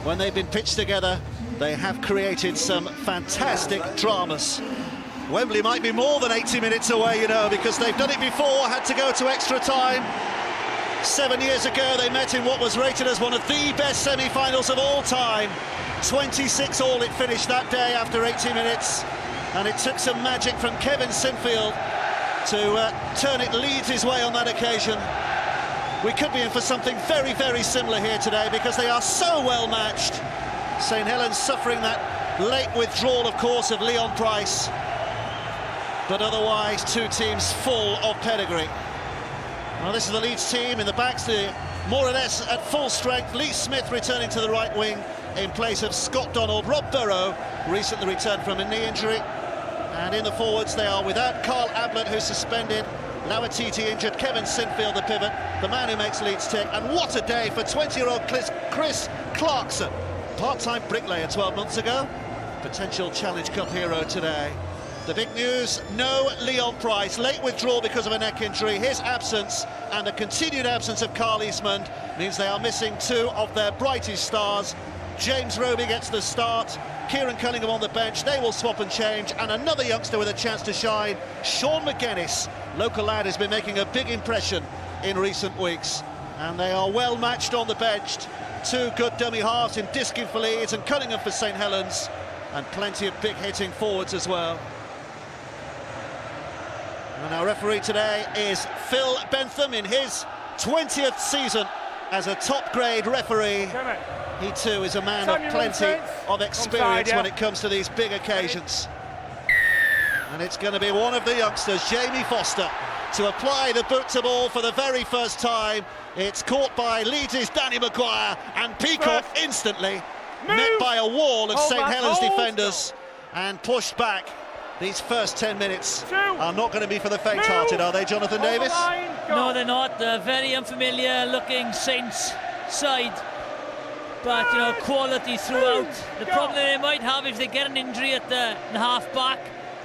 when they've been pitched together, they have created some fantastic dramas. Wembley might be more than 80 minutes away, you know, because they've done it before, had to go to extra time. 7 years ago, they met in what was rated as one of the best semi-finals of all time. 26-all it finished that day after 80 minutes, and it took some magic from Kevin Sinfield to turn it Leeds' way on that occasion. We could be in for something very, very similar here today because they are so well matched. St Helens suffering that late withdrawal, of course, of Leon Price, but otherwise two teams full of pedigree. Well, this is the Leeds team in the backs, more or less at full strength. Lee Smith returning to the right wing in place of Scott Donald. Rob Burrow recently returned from a knee injury, and in the forwards they are without Carl Ablett, who's suspended, Lawatiti injured, Kevin Sinfield the pivot, the man who makes Leeds tick. And what a day for 20-year-old Chris Clarkson, part-time bricklayer 12 months ago, potential Challenge Cup hero today. The big news, no Leon Price, late withdrawal because of a neck injury. His absence and the continued absence of Carl Eastman means they are missing two of their brightest stars. James Roby gets the start, Kieran Cunningham on the bench, they will swap and change, and another youngster with a chance to shine, Sean McGuinness. Local lad has been making a big impression in recent weeks, and they are well matched on the bench. Two good dummy halves in Diskin for Leeds and Cunningham for St Helens, and plenty of big hitting forwards as well. And our referee today is Phil Bentham in his 20th season as a top-grade referee. He too is a man of plenty of experience when it comes to these big occasions. And it's going to be one of the youngsters, Jamie Foster, to apply the boot to ball for the very first time. It's caught by Leeds' Danny Maguire, and Peacock instantly met by a wall of St Helens defenders and pushed back. These first 10 minutes are not going to be for the faint-hearted, are they, Jonathan Davis? No, they're not. They're very unfamiliar-looking Saints side, but, you know, quality throughout. The problem they might have if they get an injury at the half-back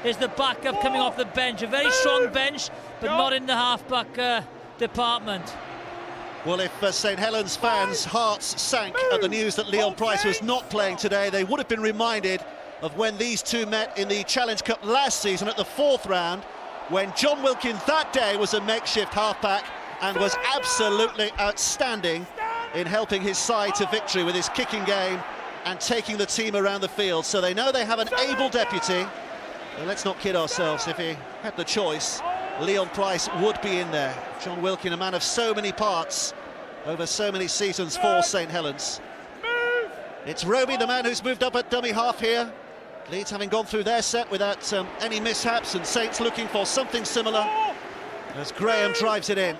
is the backup coming off the bench. A very strong bench, but not in the half-back department. Well, if St Helens fans' hearts sank at the news that Leon Price was not playing today, they would have been reminded of when these two met in the Challenge Cup last season at the 4th round, when John Wilkin that day was a makeshift halfback and was absolutely outstanding in helping his side to victory with his kicking game and taking the team around the field. So they know they have an able deputy. Well, let's not kid ourselves, if he had the choice, Leon Price would be in there. John Wilkin, a man of so many parts over so many seasons for St Helens. It's Roby, the man who's moved up at dummy half here. Leeds having gone through their set without any mishaps, and Saints looking for something similar as Graham drives it in.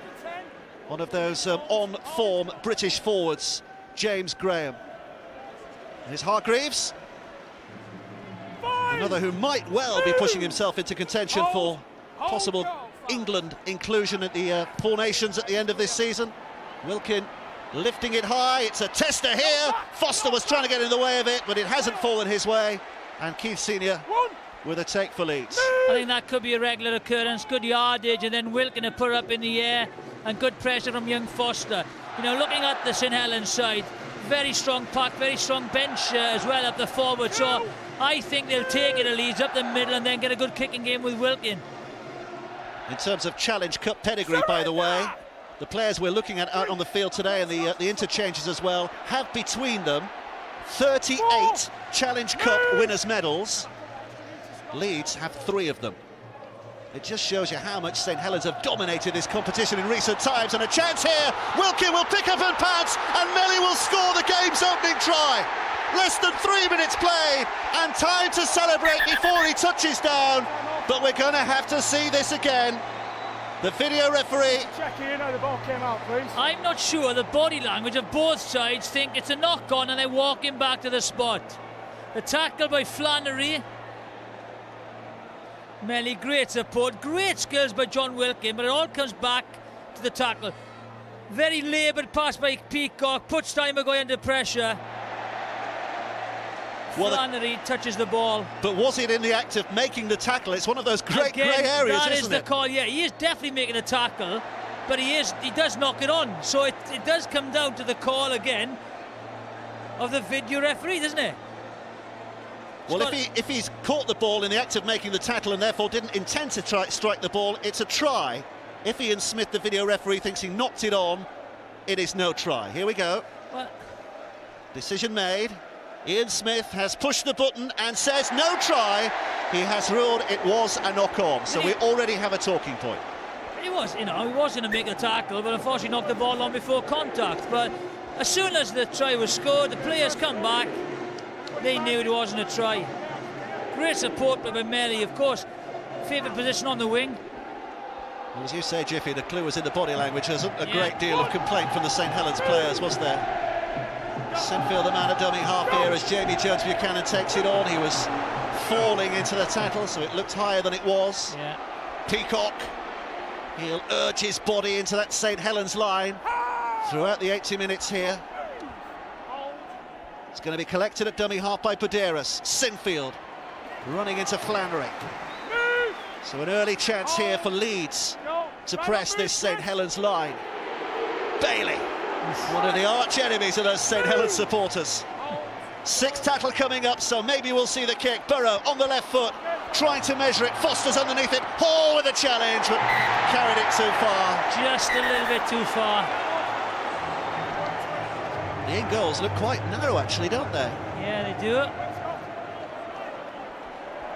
One of those on-form British forwards, James Graham. Here's Hargreaves, another who might well be pushing himself into contention for possible England inclusion at the Four Nations at the end of this season. Wilkin lifting it high, it's a tester here. Foster was trying to get in the way of it, but it hasn't fallen his way. And Keith Senior with a take for Leeds. I think that could be a regular occurrence. Good yardage, and then Wilkin to put it up in the air, and good pressure from young Foster. You know, looking at the St Helens side, very strong pack, very strong bench as well up the forward. So I think they'll take it to Leeds up the middle and then get a good kicking game with Wilkin. In terms of Challenge Cup pedigree, by the way, the players we're looking at out on the field today, and the interchanges as well, have between them 38 Challenge Cup winners' medals. Leeds have 3 of them. It just shows you how much St Helens have dominated this competition in recent times. And a chance here, Wilkin will pick up and pass, and Melly will score the game's opening try. Less than 3 minutes played, and time to celebrate before he touches down. But we're going to have to see this again. The video referee... Check in how the ball came out, please. I'm not sure the body language of both sides think it's a knock-on and they're walking back to the spot. The tackle by Flannery. Melly, great support, great skills by John Wilkin, but it all comes back to the tackle. Very laboured pass by Peacock, puts Maguire under pressure. Well, Flannery touches the ball. But was it in the act of making the tackle? It's one of those great grey areas, that isn't is the it? call, yeah. He is definitely making a tackle, but he does knock it on. So it does come down to the call again. of the video referee, doesn't it? Well, if he's caught the ball in the act of making the tackle and therefore didn't intend to strike the ball, it's a try. If Ian Smith, the video referee, thinks he knocked it on, it is no try. Here we go. Well, decision made. Ian Smith has pushed the button and says no try. He has ruled it was a knock-on, so we already have a talking point. he was going to make a tackle, but unfortunately knocked the ball on before contact. But as soon as the try was scored, the players come back. They knew it wasn't a try. Great support by Melly, of course. Favourite position on the wing. Well, as you say, Jiffy, the clue was in the body language. There's a great deal of complaint from the St Helens players, was there? Sinfield, the man at dummy half here, as Jamie Jones Buchanan takes it on. He was falling into the tackle, so it looked higher than it was. Yeah. Peacock, he'll urge his body into that St Helens line throughout the 80 minutes here. It's going to be collected at dummy half by Podeiras. Sinfield running into Flannery. So an early chance here for Leeds to press this St Helens line. Bailey, one of the arch enemies of those St Helens supporters. Sixth tackle coming up, so maybe we'll see the kick. Burrow on the left foot, trying to measure it. Foster's underneath it. Hall with a challenge, but carried it too far. Just a little bit too far. The in goals look quite narrow, actually, don't they? Yeah, they do.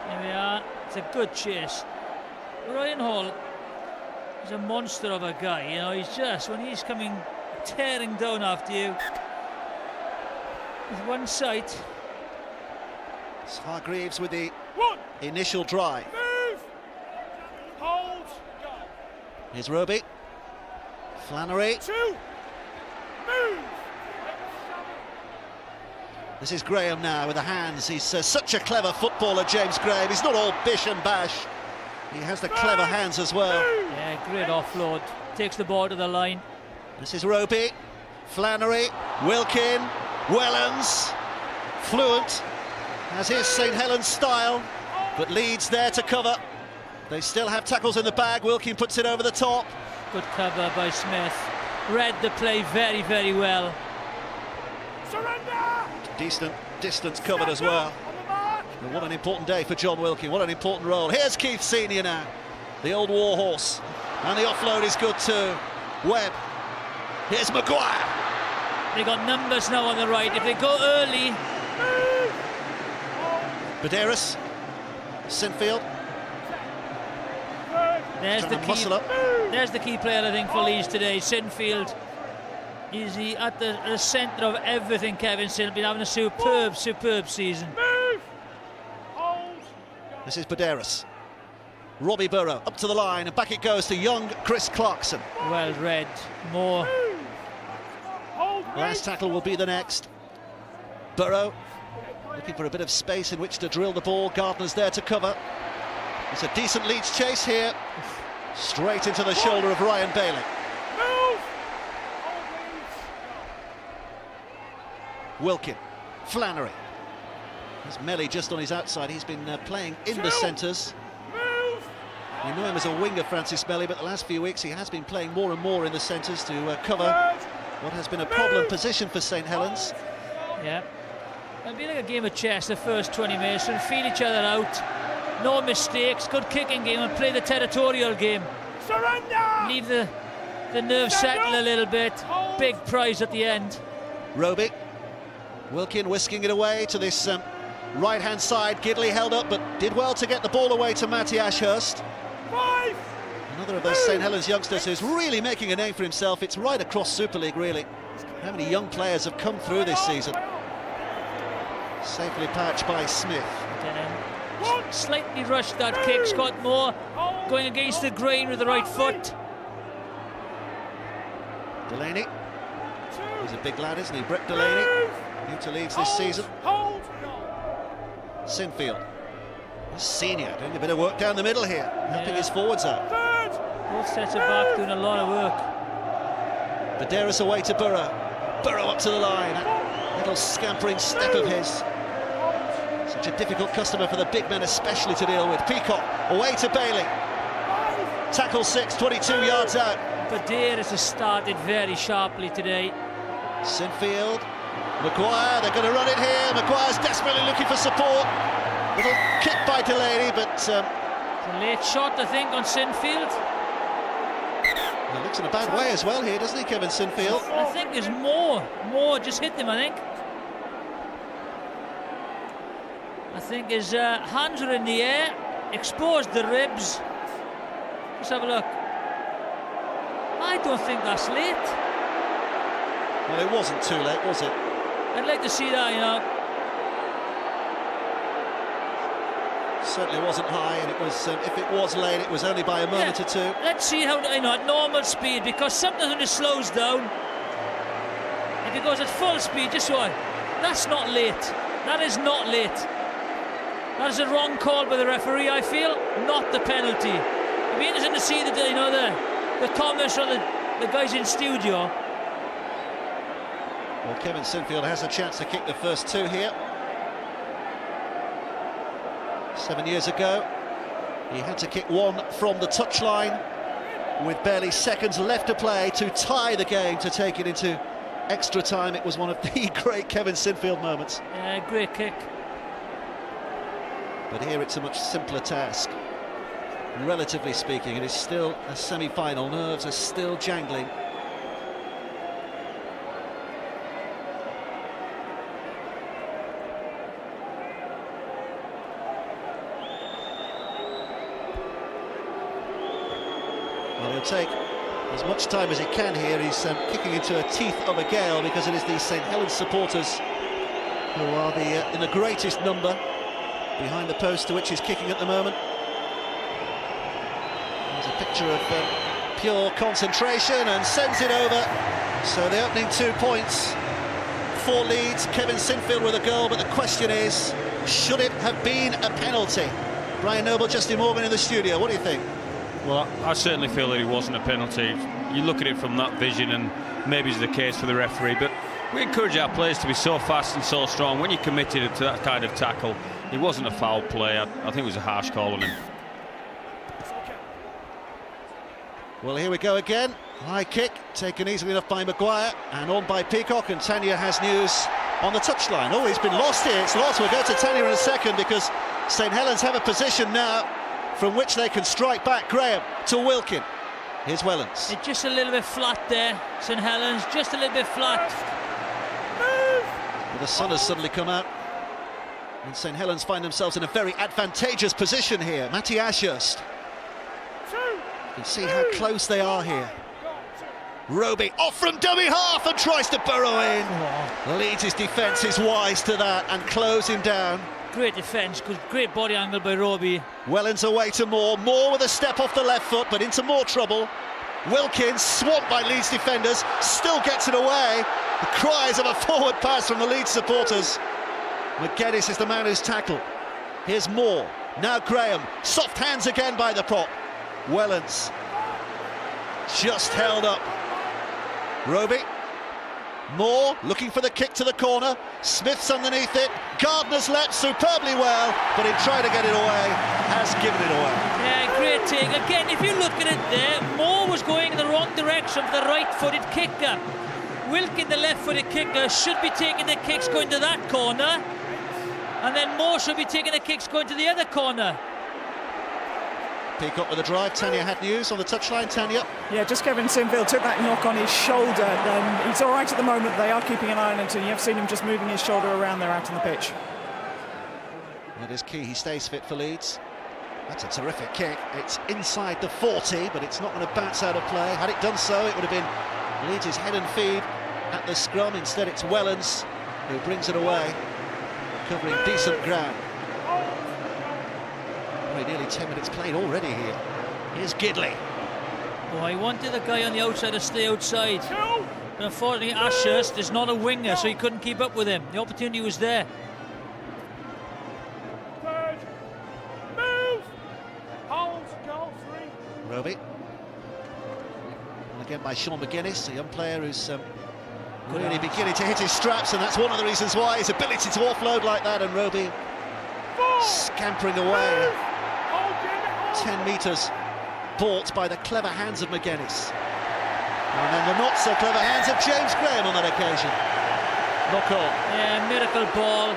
Here we are. It's a good chase. Ryan Hall is a monster of a guy. You know, he's just, when he's coming tearing down after you with one sight. It's Hargreaves with the initial drive. Move! Hold! Here's Roby. Flannery. Two! Move! This is Graham now with the hands. He's such a clever footballer, James Graham. He's not all bish and bash. He has the clever hands as well. Yeah, great offload. Takes the ball to the line. This is Roby. Flannery. Wilkin. Wellens. Fluent, as is St Helens style. But Leeds there to cover. They still have tackles in the bag. Wilkin puts it over the top. Good cover by Smith. Read the play very, very well. Surrender! Decent distance covered as well. And what an important day for John Wilkin. What an important role. Here's Keith Senior now, the old warhorse. And the offload is good too. Webb. Here's Maguire. They got numbers now on the right. If they go early. Podeiras. Sinfield. There's the key. There's the key player, I think, for Leeds today. Sinfield. Is he at the centre of everything? Kevin Sinfield been having a superb season. This is Podeiras. Robbie Burrow up to the line, and back it goes to young Chris Clarkson. Well read. More. Last tackle will be the next. Burrow looking for a bit of space in which to drill the ball. Gardner's there to cover. It's a decent Leeds chase here. Straight into the shoulder of Ryan Bailey. Wilkin. Flannery. There's Melly just on his outside. He's been playing in the centres. You know him as a winger, Francis Melly, but the last few weeks he has been playing more and more in the centres to cover what has been a problem position for St Helens. Yeah. It'll be like a game of chess the first 20 minutes and feel each other out. No mistakes, good kicking game, and play the territorial game. Surrender! Leave the nerves settle a little bit. Big prize at the end. Roby. Wilkin whisking it away to this right-hand side. Gidley held up, but did well to get the ball away to Matty Ashurst. Another of those St Helens youngsters who's really making a name for himself. It's right across Super League, really. How many young players have come through this season? Safely patched by Smith. Slightly rushed that kick. Scott Moore going against the grain with the right foot. Delaney. He's a big lad, isn't he? Brett Delaney. New to Leeds this season. Sinfield. Senior doing a bit of work down the middle here, helping his forwards out. Both sets of back doing a lot of work. Podeiras away to Burrow. Burrow up to the line. That little scampering step of his. Such a difficult customer for the big men especially to deal with. Peacock away to Bailey. Tackle 6, 22 yards out. Podeiras has started very sharply today. Sinfield Maguire, they're going to run it here. Maguire's desperately looking for support. Little kick by Delaney, but It's a late shot, I think, on Sinfield. He looks in a bad way as well here, doesn't he, Kevin Sinfield? I think there's more just hit him, I think. I think his hands were in the air, exposed the ribs. Let's have a look. I don't think that's late. Well, it wasn't too late, was it? I'd like to see that, you know. Certainly wasn't high, and it was. If it was late, it was only by a moment or two. Let's see how, you know, at normal speed, because sometimes when it slows down, if it goes at full speed, just what? That's not late. That is not late. That is a wrong call by the referee, I feel, not the penalty. It'll be interesting to see the comments from the guys in studio. Well, Kevin Sinfield has a chance to kick the first two here. 7 years ago, he had to kick one from the touchline with barely seconds left to play to tie the game, to take it into extra time. It was one of the great Kevin Sinfield moments. Yeah, great kick. But here it's a much simpler task. Relatively speaking, it is still a semi-final. Nerves are still jangling. Well, he'll take as much time as he can here. He's kicking into the teeth of a gale, because it is the St Helens supporters who are in the greatest number behind the post to which he's kicking at the moment. There's a picture of pure concentration, and sends it over. So the opening 2 points for Leeds. Kevin Sinfield with a goal, but the question is, should it have been a penalty? Brian Noble, Justin Morgan in the studio. What do you think? Well, I certainly feel that it wasn't a penalty. You look at it from that vision, and maybe it's the case for the referee, but we encourage our players to be so fast and so strong. When you're committed to that kind of tackle, it wasn't a foul play. I think it was a harsh call on him. Well, here we go again. High kick, taken easily enough by Maguire, and on by Peacock, and Tanya has news on the touchline. Oh, he's been lost here. It's lost. We'll go to Tanya in a second, because St Helens have a position now from which they can strike back. Graham to Wilkin. Here's Wellens. It's just a little bit flat there, St Helens, just a little bit flat. Well, the sun has suddenly come out, and St Helens find themselves in a very advantageous position here. Matty Ashurst. You can see how close they are here. Roby off from dummy half and tries to burrow in. Leeds' defence is wise to that and close him down. Great defence, great body angle by Roby. Wellens away to Moore. Moore with a step off the left foot, but into more trouble. Wilkins, swamped by Leeds defenders, still gets it away. The cries of a forward pass from the Leeds supporters. McGuinness is the man who's tackled. Here's Moore. Now Graham. Soft hands again by the prop. Wellens just held up. Roby. Moore looking for the kick to the corner. Smith's underneath it. Gardner's leapt superbly well, but in trying to get it away, has given it away. Yeah, great take. Again, if you look at it there, Moore was going in the wrong direction for the right-footed kicker. Wilkin, the left-footed kicker, should be taking the kicks going to that corner, and then Moore should be taking the kicks going to the other corner. Peacock with a drive. Tanya had news on the touchline. Tanya. Yeah, just Kevin Sinfield took that knock on his shoulder. He's all right at the moment. They are keeping an eye on him, and you have seen him just moving his shoulder around there out on the pitch. That is key. He stays fit for Leeds. That's a terrific kick. It's inside the 40, but it's not going to bounce out of play. Had it done so, it would have been Leeds' head and feed at the scrum. Instead, it's Wellens who brings it away, covering decent ground. Nearly 10 minutes played already here. Here's Gidley. Oh, I wanted the guy on the outside to stay outside. But unfortunately, Ashurst is not a winger, so he couldn't keep up with him. The opportunity was there. Third. Move. Hold. Goal 3. Roby. And again by Sean McGuinness, a young player who's really beginning to hit his straps, and that's one of the reasons why, his ability to offload like that. And Roby scampering away. 10 metres bought by the clever hands of McGuinness, and then the not so clever hands of James Graham on that occasion. No call. Yeah, miracle ball.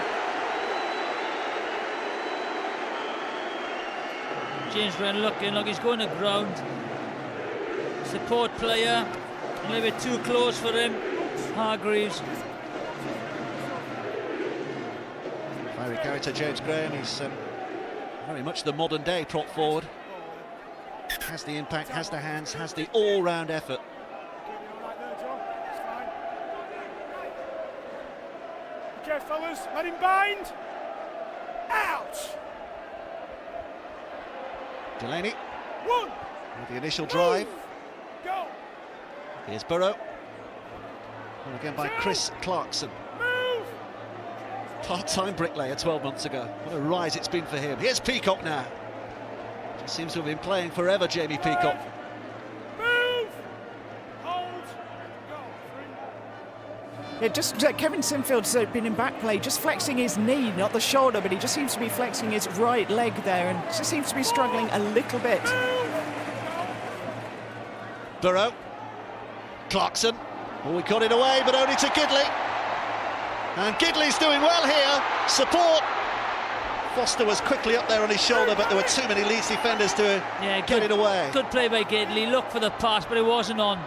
James Brown looking like he's going to ground. Support player, a little bit too close for him. Hargreaves. Fiery character James Graham, he's very much the modern day prop forward. Has the impact, has the hands, has the all-round effort. Okay, fellas, let him bind. Out. Delaney One. with the initial drive. Go. Here's Burrow. And again by Chris Clarkson. Move. Part-time bricklayer 12 months ago. What a rise it's been for him. Here's Peacock now. Just seems to have been playing forever, Jamie Peacock. Move. Hold. Go. Three. Yeah, just Kevin Sinfield's been in back play, just flexing his knee, not the shoulder, but he just seems to be flexing his right leg there and just seems to be struggling a little bit. Burrow. Clarkson. Oh, he got it away, but only to Gidley. And Gidley's doing well here. Support. Foster was quickly up there on his shoulder, but there were too many Leeds defenders to get it away. Good play by Gidley. Looked for the pass, but it wasn't on.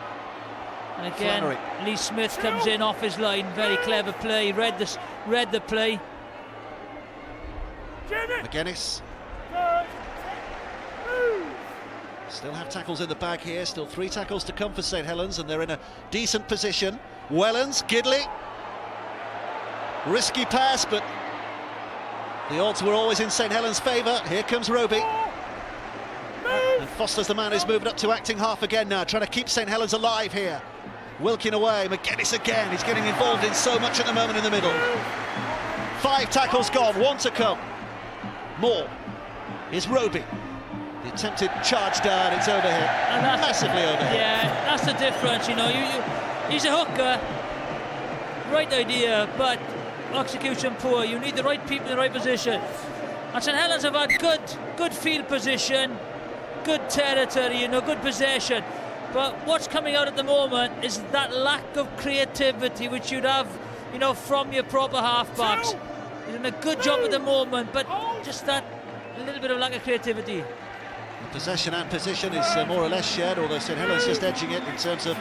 And again, Flannery. Lee Smith comes in off his line. Very clever play. Read the play. Jimmy. McGuinness. Good. Move. Still have tackles in the bag here. Still 3 tackles to come for St Helens, and they're in a decent position. Wellens, Gidley. Risky pass, but the odds were always in St Helens' favour. Here comes Roby. And Foster's the man who's moved up to acting half again now, trying to keep St Helens alive here. Wilking away, McGuinness again. He's getting involved in so much at the moment in the middle. 5 tackles gone, 1 to come. More. Here's Roby. The attempted charge down, it's over here. Massively over here. Yeah, that's the difference, you know. He's a hooker. Right idea, but execution poor. You need the right people in the right position. And St Helens have had good field position, good territory, you know, good possession. But what's coming out at the moment is that lack of creativity which you'd have, you know, from your proper half-backs. You're doing a good job at the moment, but just that little bit of lack of creativity. Possession and position is more or less shared, although St Helens just edging it in terms of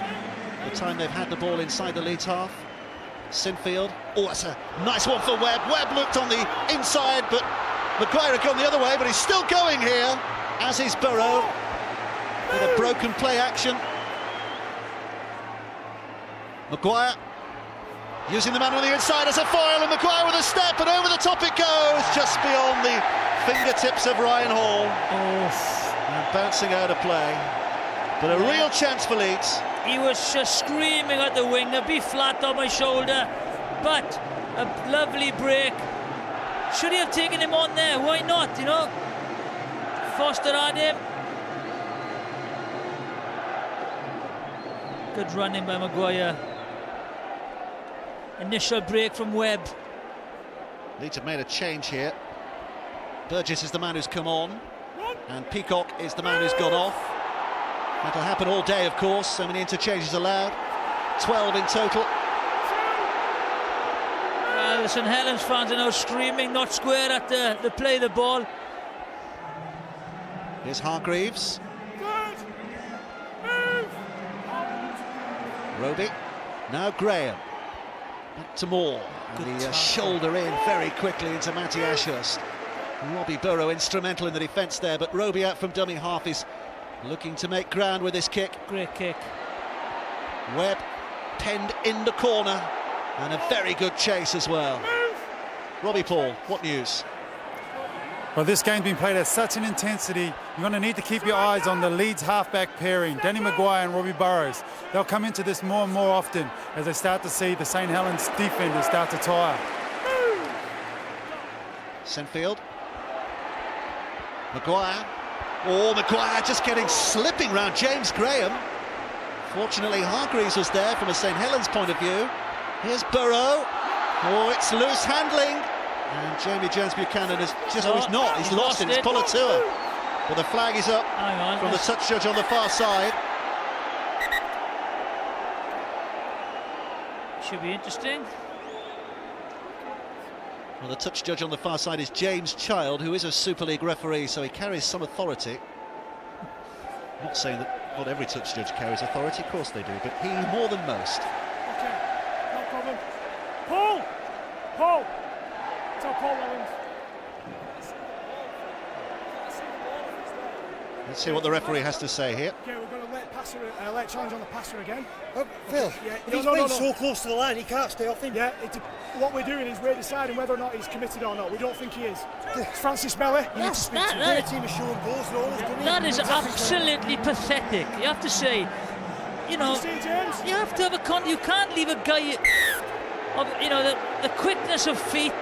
the time they've had the ball inside the Leeds half. Sinfield. Oh, that's a nice one for Webb. Webb looked on the inside, but Maguire had gone the other way, but he's still going here, as is Burrow. With a broken play action. Maguire using the man on the inside as a foil, and Maguire with a step, and over the top it goes, just beyond the fingertips of Ryan Hall. And bouncing out of play. But a real chance for Leeds. He was just screaming at the winger, be flat on my shoulder, but a lovely break. Should he have taken him on there? Why not, you know? Foster had him. Good running by Maguire. Initial break from Webb. Leeds have made a change here. Burgess is the man who's come on, and Peacock is the man who's gone off. That'll happen all day, of course. So many interchanges allowed. 12 in total. Well, the St Helens fans are now screaming, not square at the play the ball. Here's Hargreaves. Good. Move. Roby. Now Graham. Back to Moore. And the shoulder in very quickly into Matty Ashurst. Robbie Burrow instrumental in the defence there, but Roby out from dummy half is looking to make ground with this kick. Great kick. Webb penned in the corner, and a very good chase as well. Robbie Paul, what news? Well, this game's been played at such an intensity. You're going to need to keep your eyes on the Leeds halfback pairing, Danny Maguire and Robbie Burrows. They'll come into this more and more often as they start to see the St Helens defenders start to tire. Sinfield. Maguire. Oh, Maguire just slipping round James Graham. Fortunately, Hargreaves was there from a St Helens point of view. Here's Burrow. Oh, it's loose handling. And Jamie Jones-Buchanan is just, he's not, he's lost it, it's Polatua. But the flag is up from the touch judge on the far side. Should be interesting. Well, the touch judge on the far side is James Child, who is a Super League referee, so he carries some authority. I'm not saying that not every touch judge carries authority, of course they do, but he more than most. Okay, no problem. Paul! Paul! Tell Paul Owens. Let's see what the referee has to say here. Okay, we're going to let challenge on the passer again. Phil, Yeah, he's been so close to the line, he can't stay off him. Yeah, what we're doing is we're deciding whether or not he's committed or not. We don't think he is. Francis Melly, you need to speak to him. Their team is showing goals and all this, doesn't he? That is absolutely pathetic. You have to say, you know, See, James? you have to have a you can't leave a guy of, you know, the quickness of feet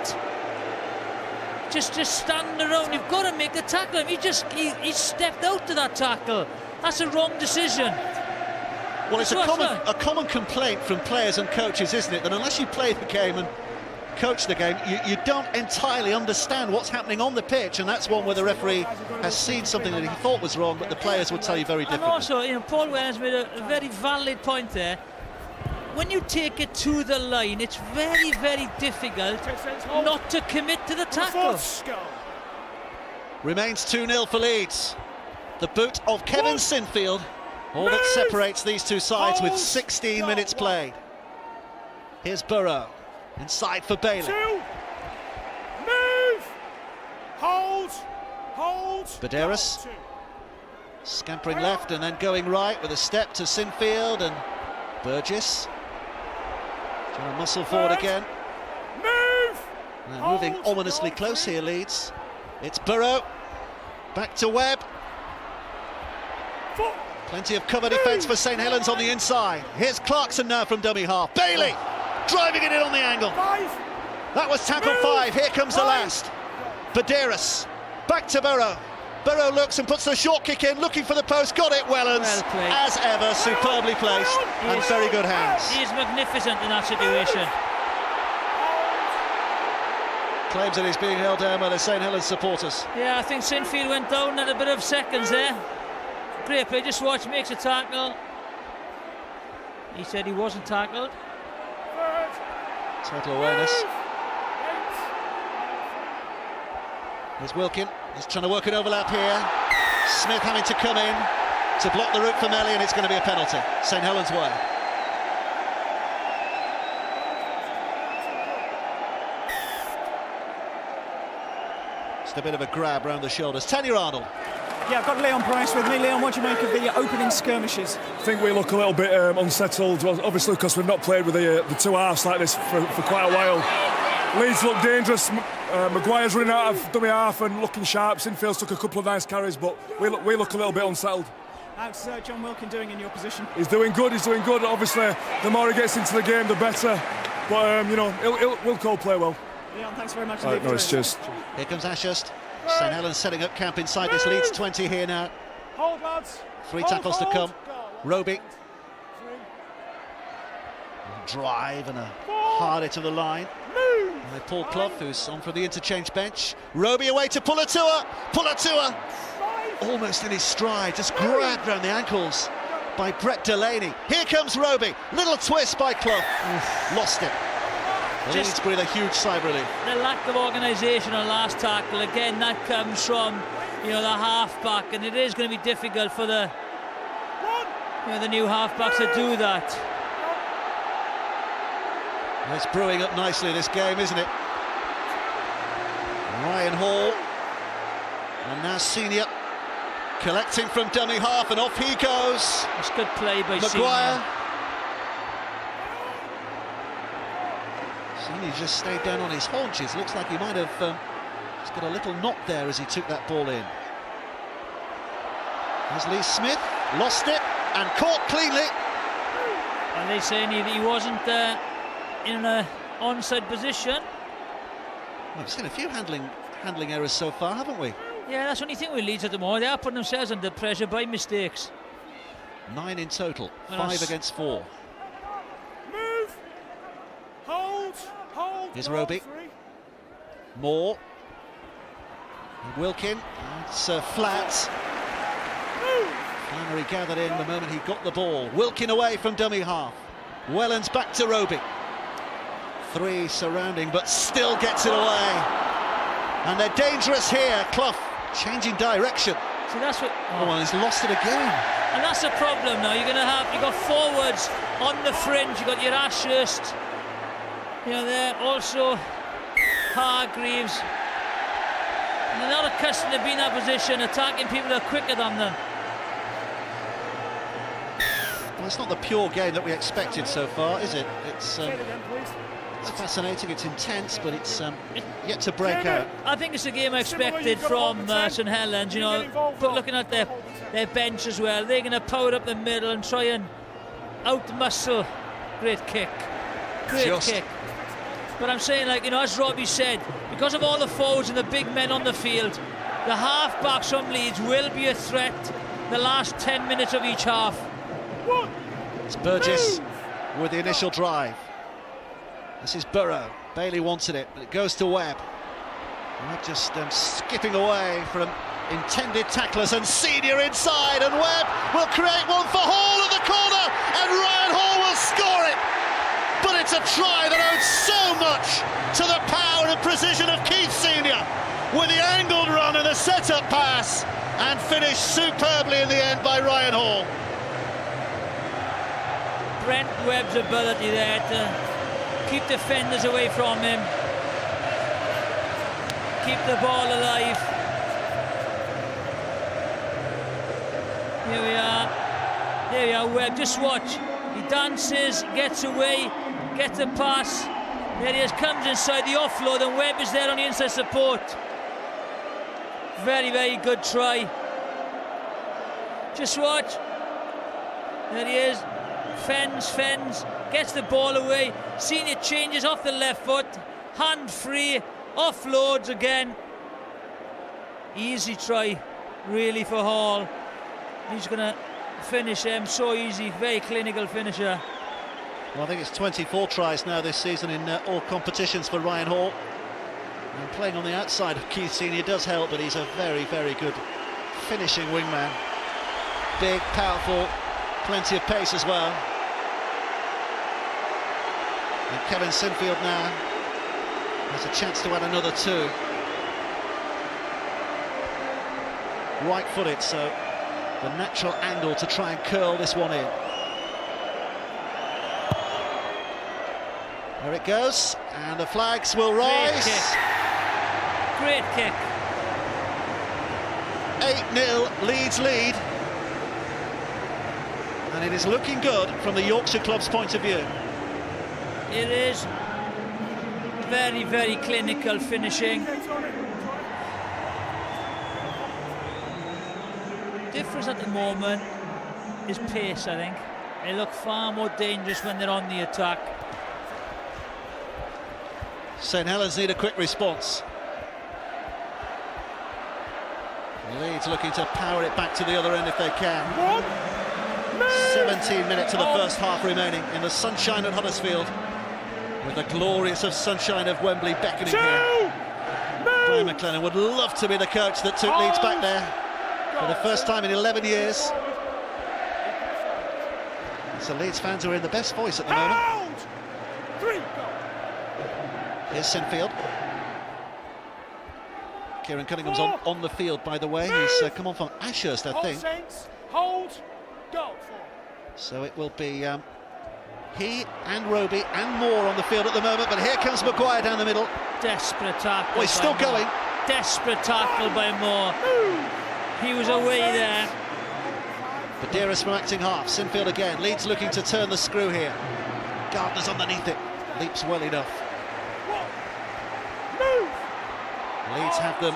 just standing around. You've got to make the tackle. He stepped out to that tackle. That's a wrong decision. Well, it's a common complaint from players and coaches, isn't it, that unless you play the game and coach the game, you don't entirely understand what's happening on the pitch, and that's one where the referee has seen something that he thought was wrong, but the players would tell you very differently. And also, you know, Paul Wellens made a very valid point there. When you take it to the line, it's very, very difficult not to commit to the tackle. Remains 2-0 for Leeds. The boot of Kevin Sinfield, all that separates these two sides with 16 minutes played. Here's Burrow, inside for Bailey. Move! Hold! Baderas, scampering left and then going right with a step to Sinfield, and Burgess trying to muscle forward again. Move! They're moving ominously close here, Leeds. It's Burrow, back to Webb. Plenty of cover defence for St Helens on the inside. Here's Clarkson now from dummy half. Bailey driving it in on the angle. That was tackle 5. Here comes the last. Baderas back to Burrow. Burrow looks and puts the short kick in, looking for the post. Got it, Wellens. Well, as ever, superbly placed and very good hands. He is magnificent in that situation. Claims that he's being held down by the St Helens supporters. Yeah, I think Sinfield went down at a bit of seconds there. Great play, just watch, makes a tackle. He said he wasn't tackled. Total awareness. There's Wilkin, he's trying to work an overlap here. Smith having to come in to block the route for Melly, and it's going to be a penalty. St Helens way. Just a bit of a grab round the shoulders. Tanya Arnold. Yeah, I've got Leon Price with me. Leon, what do you make of the opening skirmishes? I think we look a little bit unsettled, well, obviously because we've not played with the two halves like this for quite a while. Leeds look dangerous. Maguire's running out of dummy half and looking sharp. Sinfield's took a couple of nice carries, but we look a little bit unsettled. How's John Wilkin doing in your position? He's doing good. Obviously, the more he gets into the game, the better. But you know, Wilco play well. Leon, thanks very much. Cheers. Here comes Ashurst. St Helens setting up camp inside this Leeds 20 here now. Hold, lads. 3 tackles to come. Roby. Drive and a hard hit to the line. And Paul Clough, who's on from the interchange bench. Roby away to Pulatua. Pulatua almost in his stride, just grabbed round the ankles by Brett Delaney. Here comes Roby. Little twist by Clough. Lost it. Leeds breathe a huge sigh of relief. The lack of organisation on last tackle, again, that comes from, you know, the half-back, and it is going to be difficult for the new half-backs to do that. Well, it's brewing up nicely, this game, isn't it? Ryan Hall, and now Senior collecting from dummy half, and off he goes. It's good play by Maguire. Senior. Senior just stayed down on his haunches. Looks like he might have just got a little knock there as he took that ball in. There's Lee Smith, lost it and caught cleanly. And they say he wasn't in an onside position. Well, we've seen a few handling errors so far, haven't we? Yeah, that's the only thing with Leeds at the moment. They are putting themselves under pressure by mistakes. 9 in total, 5 against 4. Move! Hold! Here's Roby. Moore. Wilkin. It's flat. Flannery gathered in the moment he got the ball. Wilkin away from dummy half. Wellens back to Roby. Three surrounding, but still gets it away. And they're dangerous here. Clough changing direction. So that's what. Oh, well, he's lost it again. And that's the problem now. You've got forwards on the fringe. You've got your Ashurst. You know, there also Hargreaves. And they're not accustomed to being in that position, attacking people that are quicker than them. Well, it's not the pure game that we expected so far, is it? It's Say it again, please. fascinating, it's intense, but it's yet to break out. I think it's a game I expected from St Helens, you know, but looking at their bench as well, they're going to power up the middle and try and out-muscle. Great kick. Great kick. But I'm saying, like, you know, as Robbie said, because of all the forwards and the big men on the field, the half-backs from Leeds will be a threat the last 10 minutes of each half. It's Burgess with the initial drive. This is Burrow. Bailey wanted it, but it goes to Webb. Webb just skipping away from intended tacklers, and Senior inside, and Webb will create one for Hall at the corner, and Ryan Hall will score it. But it's a try that owes so much to the power and precision of Keith Senior, with the angled run and the set-up pass, and finished superbly in the end by Ryan Hall. Brent Webb's ability there to keep defenders away from him, keep the ball alive. Here we are, Webb, just watch. He dances, gets away, gets a pass. There he is, comes inside the offload, and Webb is there on the inside support. Very, very good try. Just watch. There he is. Fens, gets the ball away. Senior changes off the left foot, hand free, offloads again. Easy try, really, for Hall. He's going to finish him so easy, very clinical finisher. Well, I think it's 24 tries now this season in all competitions for Ryan Hall. And playing on the outside of Keith Senior does help, but he's a very, very good finishing wingman. Big, powerful, plenty of pace as well. And Kevin Sinfield now has a chance to add another two. Right-footed, so the natural angle to try and curl this one in. There it goes, and the flags will rise. Great kick. 8-0 Leeds lead. And it is looking good from the Yorkshire club's point of view. It is very, very clinical finishing. Difference at the moment is pace, I think. They look far more dangerous when they're on the attack. St Helens need a quick response. Leeds looking to power it back to the other end if they can. 17 minutes of the first half remaining in the sunshine at Huddersfield, with the glorious of sunshine of Wembley beckoning here. Brian McLennan would love to be the coach that took Leeds back there for the first time in 11 years. So Leeds fans are in the best voice at the moment. Here's Sinfield. Kieran Cunningham's on the field, by the way. He's come on from Ashurst, I think. Hold, go. So it will be he and Roby and Moore on the field at the moment, but here comes Maguire down the middle. Desperate tackle. Oh, he's still going. Desperate tackle by Moore. He was away there. Badeiras from acting half. Sinfield again. Leeds looking to turn the screw here. Gardner's underneath it. Leaps well enough. Leeds have them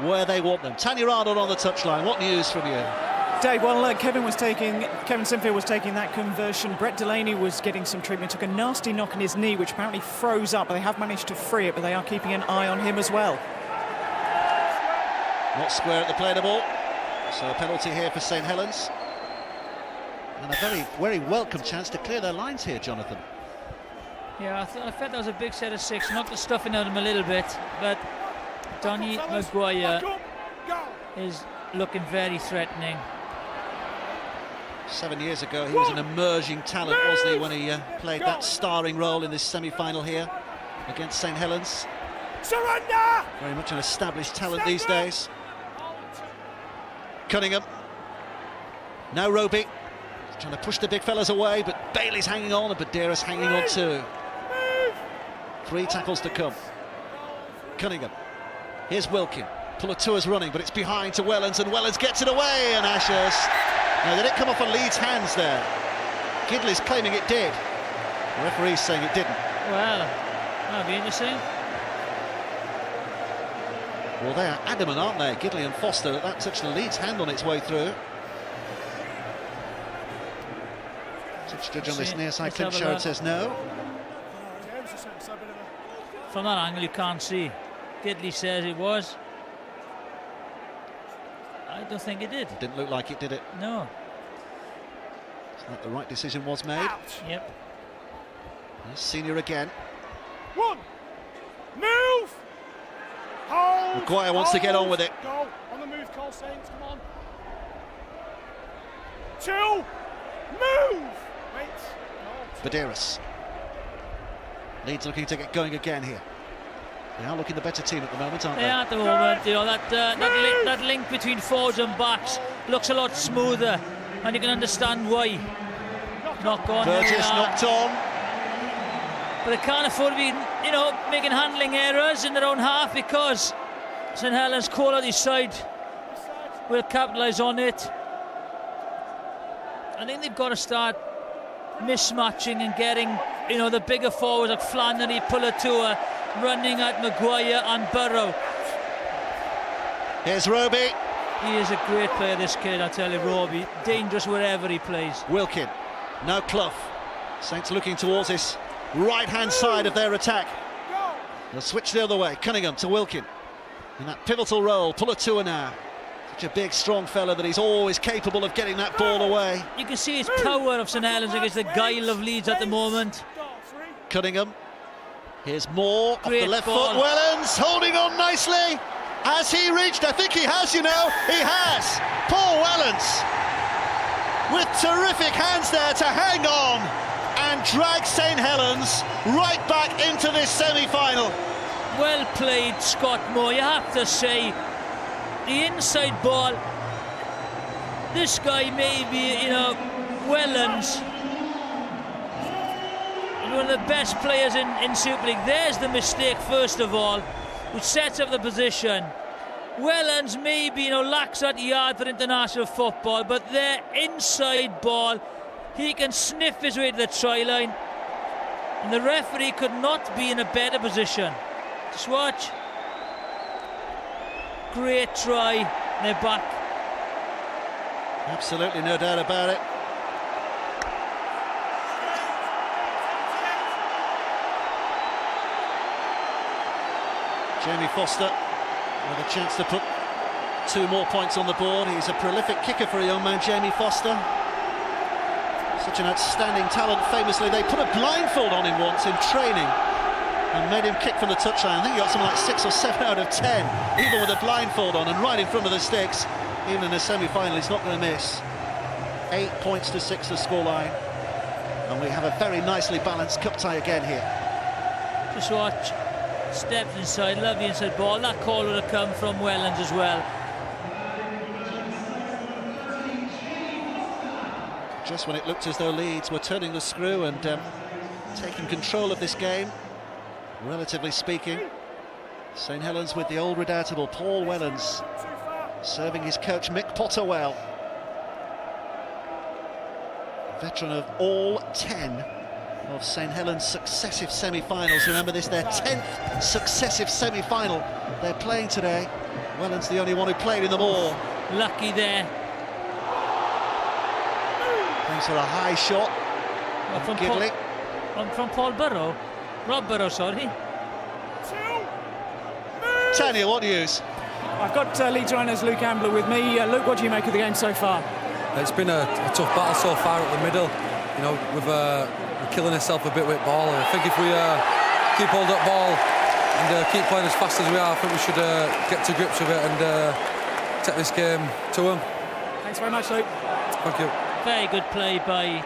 where they want them. Tanya Arnold on the touchline. What news from you? Dave, well, Kevin Sinfield was taking that conversion. Brett Delaney was getting some treatment, took a nasty knock in his knee, which apparently froze up. They have managed to free it, but they are keeping an eye on him as well. Not square at the play the ball, so a penalty here for St Helens. And a very, very welcome chance to clear their lines here, Jonathan. Yeah, I felt that was a big set of six. Knocked the stuffing out of him a little bit, but Donny Maguire is looking very threatening. 7 years ago, he was an emerging talent, wasn't he, when he played that starring role in this semi-final here. against St Helens. Surrender! Very much an established talent these days. Cunningham. Now Roby. Trying to push the big fellas away, but Bailey's hanging on and Badira's hanging on too. 3 tackles to come. Cunningham. Here's Wilkin. Pulatua's running, but it's behind to Wellens, and Wellens gets it away, and Ashurst. Now, did it come off on Leeds' hands there? Gidley's claiming it did. The referee's saying it didn't. Well, that'll be interesting. Well, they are adamant, aren't they, Gidley and Foster, that touched the Leeds' hand on its way through. Touch judge on this near side, Clint Sherrod says no. From that angle, you can't see. Gidley says it was. I don't think it did. It didn't look like it, did it? No. So that the right decision was made. Yep. Here's Senior again. 1. Move! Hold! Maguire wants to get on with it. Go! On the move, Cole Saints, come on. 2! Move! Wait. No. Badiris. Leeds looking to get going again here. They are looking the better team at the moment, aren't they? They are at the moment. You know, that link between forwards and backs looks a lot smoother, and you can understand why. Knock on. Burgess knocked on. But they can't afford to be, you know, making handling errors in their own half, because St Helens' quality side will capitalise on it. I think they've got to start mismatching and getting, you know, the bigger forwards like Flannery, Pulatua, running at Maguire and Burrow. Here's Roby. He is a great player, this kid, I tell you, Roby. Dangerous wherever he plays. Wilkin. Now Clough. Saints looking towards this right-hand side of their attack. They'll switch the other way. Cunningham to Wilkin. In that pivotal role, Pulatua now. Such a big, strong fella that he's always capable of getting that ball away. You can see his power of St Helens against the guile of Leeds at the moment. Cunningham. Here's Moore off the left ball. foot. Wellens holding on nicely. Has he reached? I think he has, you know. He has. Paul Wellens with terrific hands there to hang on and drag St Helens right back into this semi-final. Well played, Scott Moore. You have to say, the inside ball, this guy may be, you know, Wellens, one of the best players in Super League. There's the mistake, first of all, which sets up the position. Wellens maybe, you know, lacks that yard for international football, but their inside ball, he can sniff his way to the try line, and the referee could not be in a better position. Just watch. Great try, they're back. Absolutely, no doubt about it. Jamie Foster with a chance to put 2 more points on the board. He's a prolific kicker for a young man, Jamie Foster. Such an outstanding talent. Famously, they put a blindfold on him once in training and made him kick from the touchline. I think he got something like 6 or 7 out of 10, even with a blindfold on and right in front of the sticks. Even in a semi-final, he's not going to miss. 8 points to 6 the scoreline, and we have a very nicely balanced cup tie again here. Just watch. Steps inside, lovely inside ball. That call would have come from Wellens as well. Just when it looked as though Leeds were turning the screw and taking control of this game, relatively speaking, St Helens with the old redoubtable Paul Wellens serving his coach Mick Potter well. Veteran of all 10 of St Helens' successive semi-finals. Remember this, their 10th successive semi-final they're playing today. Wellens the only one who played in them all. Lucky there. Thanks for a high shot from Gidley. From Paul Burrow. Rob Burrow, sorry. Tanya, what news? I've got Leeds Rhinos' Luke Ambler with me. Luke, what do you make of the game so far? It's been a tough battle so far at the middle. You know, we're killing ourselves a bit with ball. And I think if we keep hold up ball and keep playing as fast as we are, I think we should get to grips with it and take this game to them. Thanks very much, Luke. Thank you. Very good play by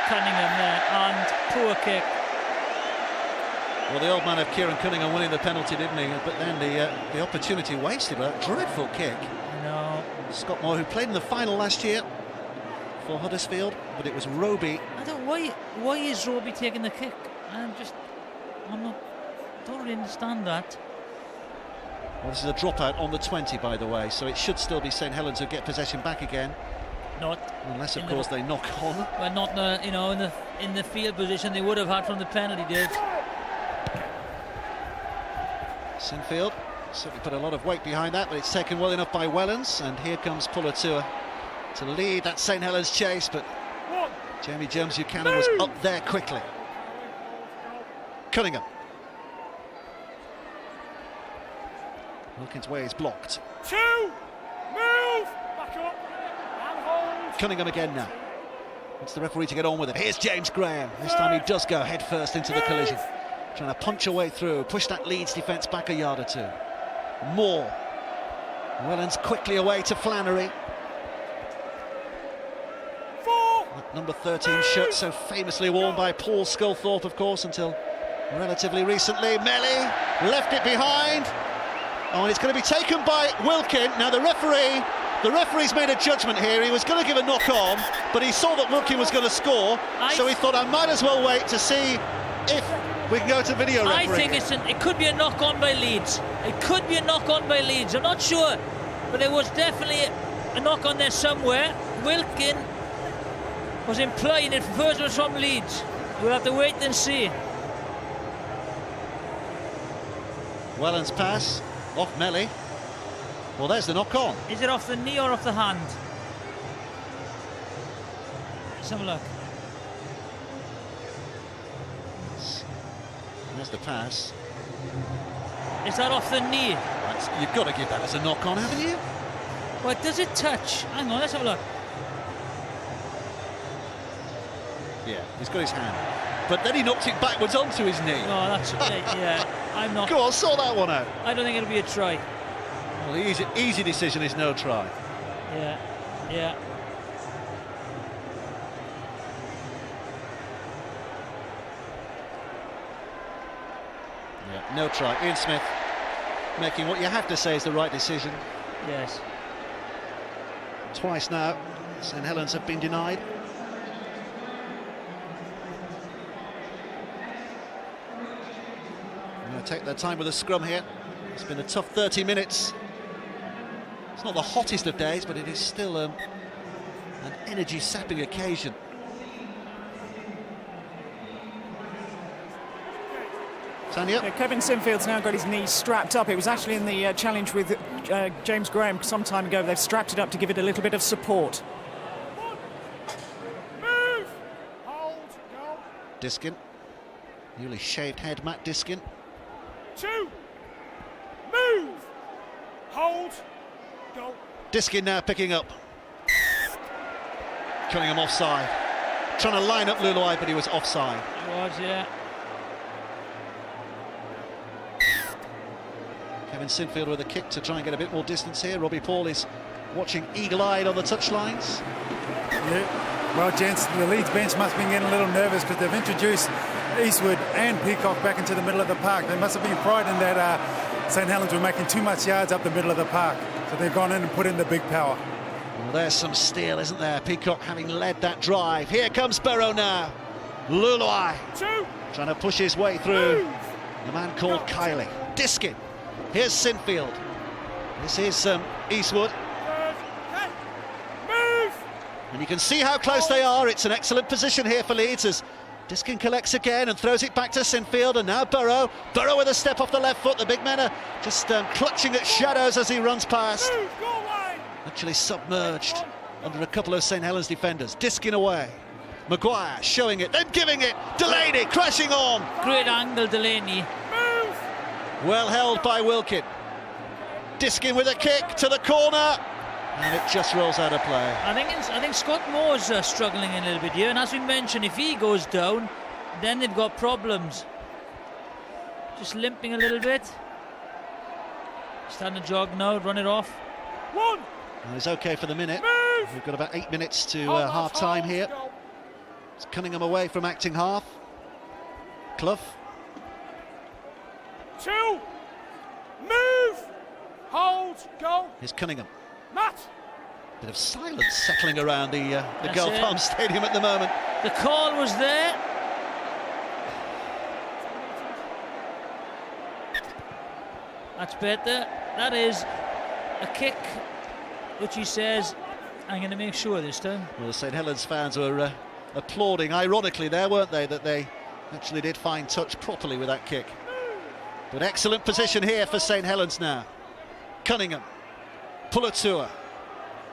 Cunningham there, and poor kick. Well, the old man of Kieran Cunningham winning the penalty, didn't he? But then the opportunity wasted with that dreadful kick. No. Scott Moore, who played in the final last year for Huddersfield, but it was Roby. I don't. Why is Roby taking the kick? Don't really understand that. Well, this is a dropout on the 20, by the way, so it should still be St Helens who get possession back again. Not unless, of course, they knock on. Well, not in the field position they would have had from the penalty, Dave. Sinfield certainly put a lot of weight behind that, but it's taken well enough by Wellens, and here comes Pulatua to lead that St Helens chase, but Jamie Jones Buchanan was up there quickly. Cunningham. Wilkins' way is blocked. Move! Back up and hold. Cunningham again now. Wants the referee to get on with it. Here's James Graham. This time he does go head first into the collision. Trying to punch a way through, push that Leeds defence back a yard or two. Moore. Wellens quickly away to Flannery. That number 13 shirt so famously worn by Paul Sculthorpe, of course, until relatively recently. Melly left it behind. Oh, and it's going to be taken by Wilkin. Now the referee's made a judgment here. He was going to give a knock on, but he saw that Wilkin was going to score, so he thought, I might as well wait to see if we can go to video referee. I think it could be a knock on by Leeds. It could be a knock on by Leeds. I'm not sure, but there was definitely a knock on there somewhere. Wilkin was implying it first was from Leeds. We'll have to wait and see. Wellens' pass off Melly. Well, there's the knock on. Is it off the knee or off the hand? Let's have a look. There's the pass. Is that off the knee? You've got to give that as a knock on, haven't you? Well, does it touch? Hang on, let's have a look. Yeah, he's got his hand. But then he knocked it backwards onto his knee. No, that's yeah. I'm not. Go on, sort that one out. I don't think it'll be a try. Well, the easy decision is no try. Yeah, yeah. Yeah, no try. Ian Smith making what you have to say is the right decision. Yes. Twice now, St Helens have been denied. They're going to take their time with the scrum here. It's been a tough 30 minutes. It's not the hottest of days, but it is still an energy-sapping occasion. Tanya? Yeah, Kevin Sinfield's now got his knees strapped up. It was actually in the challenge with James Graham some time ago. They've strapped it up to give it a little bit of support. Move! Hold, go. Diskin. Newly shaved head, Matt Diskin. 2. Move! Hold, go. Diskin now picking up. Cunningham offside. Trying to line up Luluai, but he was offside. He was, yeah. Kevin Sinfield with a kick to try and get a bit more distance here. Robbie Paul is watching eagle-eyed on the touchlines. Yeah. Well, gents, the Leeds bench must have been getting a little nervous because they've introduced Eastwood and Peacock back into the middle of the park. They must have been frightened that St Helens were making too much yards up the middle of the park. So they've gone in and put in the big power. Well, there's some steel, isn't there? Peacock having led that drive. Here comes Barrow now. Luluai 2. trying to push his way through. The man called Kiley. Diskin. Here's Sinfield. This is Eastwood. Move! And you can see how close they are. It's an excellent position here for Leeds as Diskin collects again and throws it back to Sinfield, and now Burrow. Burrow with a step off the left foot. The big men are just clutching at shadows as he runs past. Move, go away. Actually submerged under a couple of St Helens defenders. Diskin away. Maguire showing it, then giving it. Delaney crashing on. Great angle, Delaney. Move! Well held by Wilkin. Diskin with a kick to the corner, and it just rolls out of play. I think Scott Moore's struggling a little bit here, and as we mentioned, if he goes down, then they've got problems. Just limping a little bit. Starting to jog now, run it off. 1. Well, he's okay for the minute. Move! We've got about 8 minutes to half-time here. It's Cunningham away from acting half. Clough. 2, move, hold, go. Here's Cunningham. Matt. Bit of silence settling around the Gulf it. Farm Stadium at the moment. The call was there. That's better. That is a kick which he says, I'm going to make sure this time. Well, the St Helens fans were applauding, ironically there, weren't they, that they actually did fine touch properly with that kick. But excellent position here for St Helens now. Cunningham, Pulatua,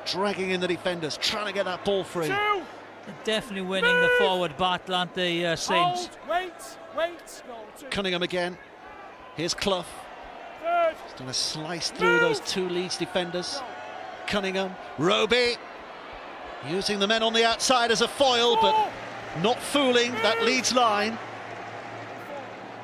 dragging in the defenders, trying to get that ball free. 2, They're definitely winning the forward battle, aren't they, Saints? hold, wait, go. 2, Cunningham again. Here's Clough. 3rd, He's going to slice through those 2 Leeds defenders. Cunningham, Roby, using the men on the outside as a foil, but not fooling that Leeds line.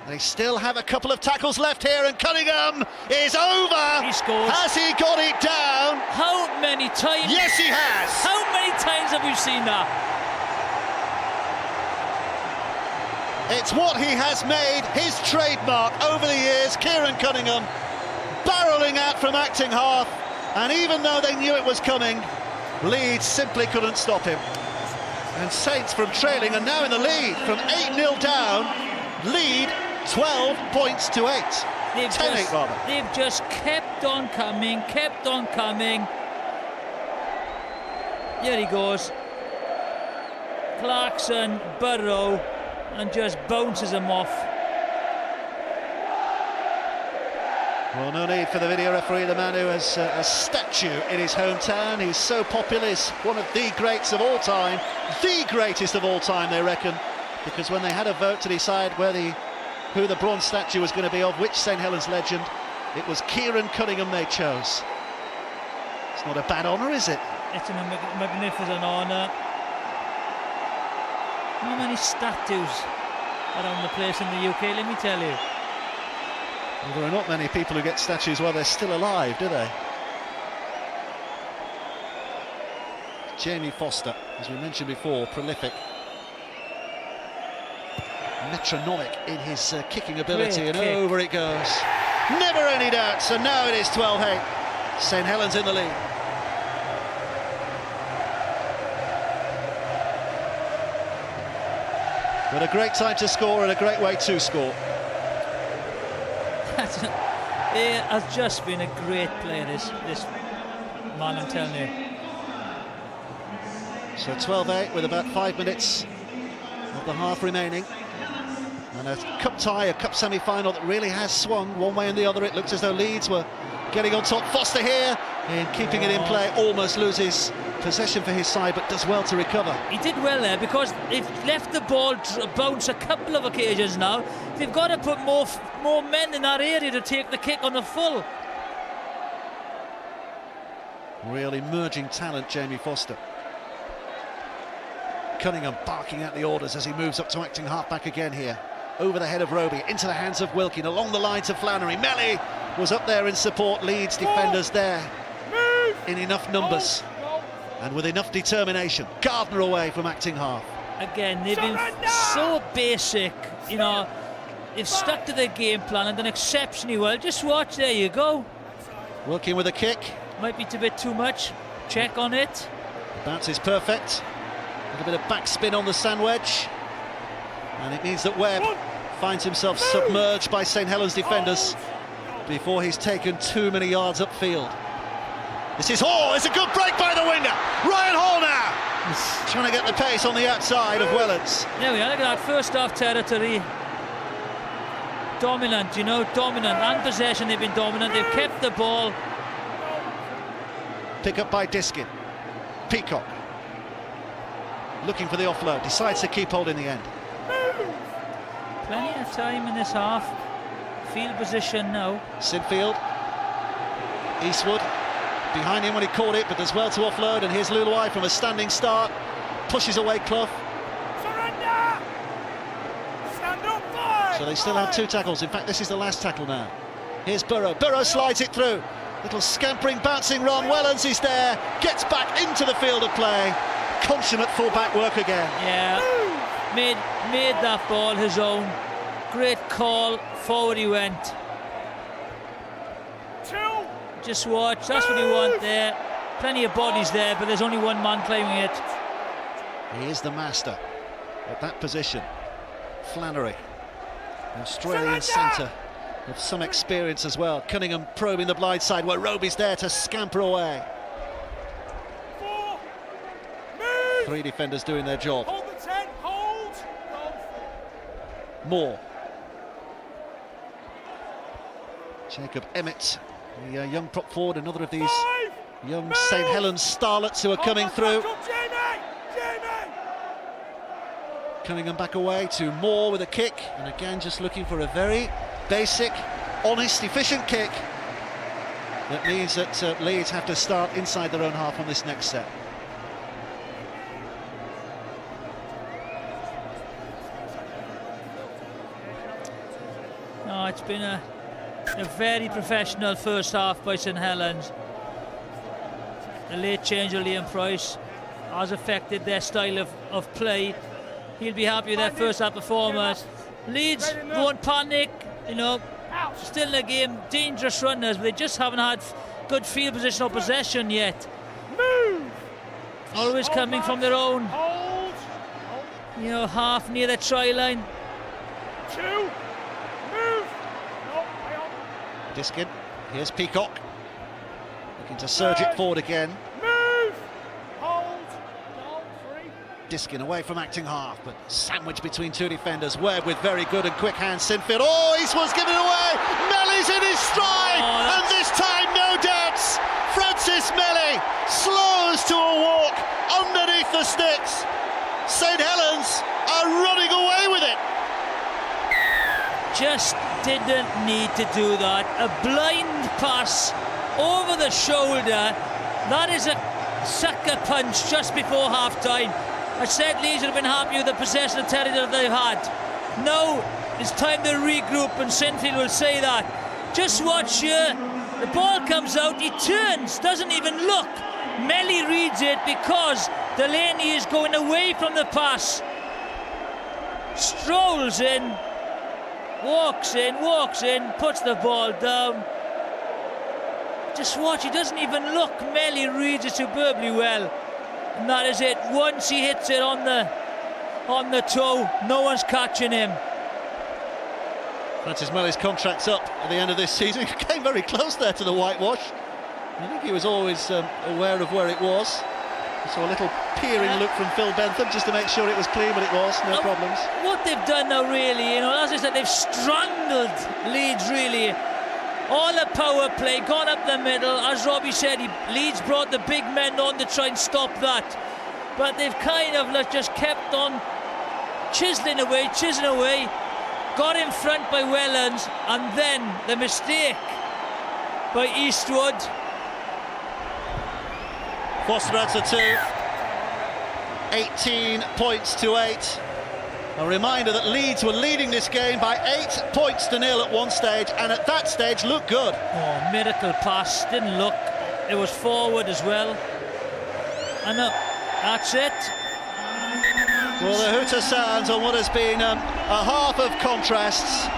They still have a couple of tackles left here, and Cunningham is over. He scores. Has he got it down? How many times? Yes, he has. How many times have you seen that? It's what he has made his trademark over the years. Kieran Cunningham barrelling out from acting half, and even though they knew it was coming, Leeds simply couldn't stop him. And Saints, from trailing and now in the lead, from 8-0 down, lead 12 points to 8. 10-8 rather. They've just kept on coming, kept on coming. Here he goes. Clarkson, Burrow, and just bounces him off. Well, no need for the video referee, the man who has a statue in his hometown. He's so popular, he's one of the greats of all time, the greatest of all time, they reckon, because when they had a vote to decide who the bronze statue was going to be of, which St Helens legend, it was Kieran Cunningham they chose. It's not a bad honour, is it? It's a magnificent honour. How many statues around the place in the UK, let me tell you. Well, there are not many people who get statues while they're still alive, do they? Jamie Foster, as we mentioned before, prolific, metronomic in his kicking ability, Great and kick. over it goes. Never any doubt, so now it is 12-8. St Helens in the lead. But a great time to score and a great way to score. He has just been a great player, this man, I'm telling you. So 12-8 with about 5 minutes of the half remaining. And a cup tie, a cup semi-final that really has swung one way and the other. It looked as though Leeds were getting on top. Foster here, in keeping it in play, almost loses possession for his side, but does well to recover. He did well there because they've left the ball bounce a couple of occasions now. They've got to put more men in that area to take the kick on the full. Real emerging talent, Jamie Foster. Cunningham barking out the orders as he moves up to acting half-back again here. Over the head of Roby, into the hands of Wilkin, along the line to Flannery. Melly was up there in support. Leeds defenders there in enough numbers and with enough determination. Gardner away from acting half. Again, they've been so basic, you know. They've stuck to their game plan and done exceptionally well. Just watch, there you go. Wilkin with a kick. Might be a bit too much. Check on it. Bounce is perfect. A little bit of backspin on the sand wedge. And it means that Webb finds himself submerged by St Helens defenders before he's taken too many yards upfield. This is Hall, it's a good break by the winger. Ryan Hall now, trying to get the pace on the outside of Wellens. There we are, look at that, first half territory. Dominant, you know, dominant. And possession, they've been dominant, they've kept the ball. Pick up by Diskin. Peacock. Looking for the offload, decides to keep hold in the end. Plenty of time in this half. Field position now. Sinfield. Eastwood. Behind him when he caught it, but does well to offload, and here's Luluai from a standing start. Pushes away Clough. Surrender! Stand up, boy! So they still have 2 tackles. In fact, this is the last tackle now. Here's Burrow. Burrow slides it through. Little scampering, bouncing run. Wellens is there. Gets back into the field of play. Consummate full-back work again. Yeah, made that ball his own. Great call, forward he went. just watch. That's what you want there. Plenty of bodies there, but there's only one man claiming it. He is the master at that position. Flannery, the Australian centre, with some experience as well. Cunningham probing the blind side where Roby's there to scamper away. 3 defenders doing their job. Hold the 10, hold! Moore. Jacob Emmett, the young prop forward, another of these young St Helens starlets who are coming through. Cunningham back away to Moore with a kick, and again just looking for a very basic, honest, efficient kick. That means that Leeds have to start inside their own half on this next set. No, it's been a very professional first half by St Helens. The late change of Liam Price has affected their style of play. He'll be happy with their first half performance. Leeds won't panic, you know, still in the game, dangerous runners, but they just haven't had good field position or possession yet. Always coming from their own, you know, half near the try line. Diskin, here's Peacock, looking to surge it forward again. Diskin away from acting half, but sandwiched between 2 defenders. Webb with very good and quick hands. Sinfield, oh, he was given away! Melly's in his stride, and this time no doubts. Francis Melly slows to a walk underneath the sticks. St Helens are running away with it. Just didn't need to do that. A blind pass over the shoulder. That is a sucker punch just before half-time. I said Leeds would have been happy with the possession of territory that they've had. Now it's time to regroup, and Sinfield will say that. Just watch here. The ball comes out, he turns, doesn't even look. Melly reads it because Delaney is going away from the pass. Strolls in, walks in, puts the ball down. Just watch, he doesn't even look. Melly reads it superbly well. And that is it. Once he hits it on the toe, no one's catching him. Francis Melly's contract's up at the end of this season. He came very close there to the whitewash. I think he was always aware of where it was. I saw a little peering look from Phil Bentham just to make sure it was clean, but it was, no problems. What they've done now, really, you know, as I said, they've strangled Leeds, really. All the power play, gone up the middle. As Robbie said, Leeds brought the big men on to try and stop that. But they've kind of just kept on chiseling away, got in front by Wellens, and then the mistake by Eastwood. Foster adds a 2. 18 points to 8. A reminder that Leeds were leading this game by 8 points to 0 at one stage, and at that stage looked good. Oh, miracle pass, didn't look. It was forward as well. And that's it. Well, the hooter sounds on what has been a half of contrasts.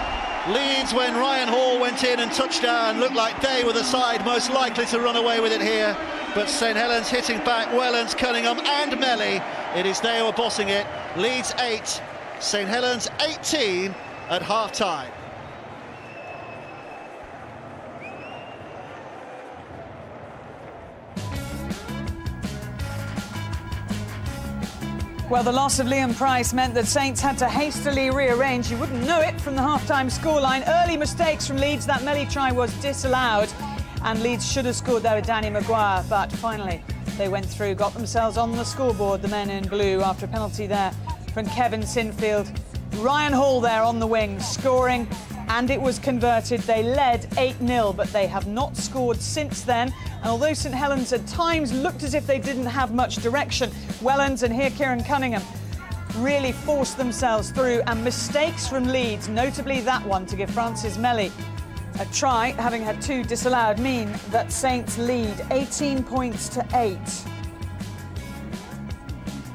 Leeds, when Ryan Hall went in and touched down, looked like they were the side most likely to run away with it here. But St Helens hitting back, Wellens, Cunningham and Melly. It is they who are bossing it. Leeds 8, St Helens 18 at half-time. Well, the loss of Liam Price meant that Saints had to hastily rearrange. You wouldn't know it from the half-time scoreline. Early mistakes from Leeds. That Melly try was disallowed. And Leeds should have scored there with Danny Maguire. But finally, they went through, got themselves on the scoreboard, the men in blue, after a penalty there from Kevin Sinfield. Ryan Hall there on the wing, scoring, and it was converted. They led 8-0, but they have not scored since then. And although St Helens at times looked as if they didn't have much direction, Wellens and here Kieran Cunningham really forced themselves through, and mistakes from Leeds, notably that one to give Francis Melly a try, having had 2 disallowed, mean that Saints lead 18 points to 8.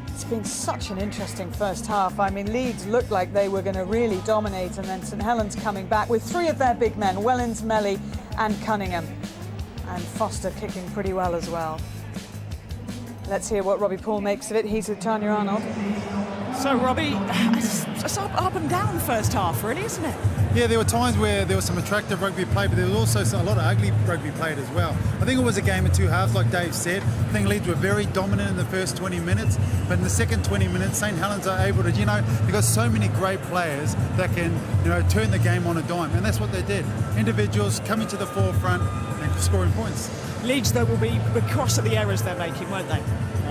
It's been such an interesting first half. I mean, Leeds looked like they were going to really dominate, and then St Helens coming back with 3 of their big men, Wellens, Melly and Cunningham. And Foster kicking pretty well as well. Let's hear what Robbie Paul makes of it. He's with Tanya Arnold. So, Robbie, it's up and down the first half, really, isn't it? Yeah, there were times where there was some attractive rugby played, but there was also a lot of ugly rugby played as well. I think it was a game of two halves, like Dave said. I think Leeds were very dominant in the first 20 minutes, but in the second 20 minutes, St Helens are able to, they've got so many great players that can, turn the game on a dime, and that's what they did. Individuals coming to the forefront and scoring points. Leeds, though, will be cross at the errors they're making, won't they?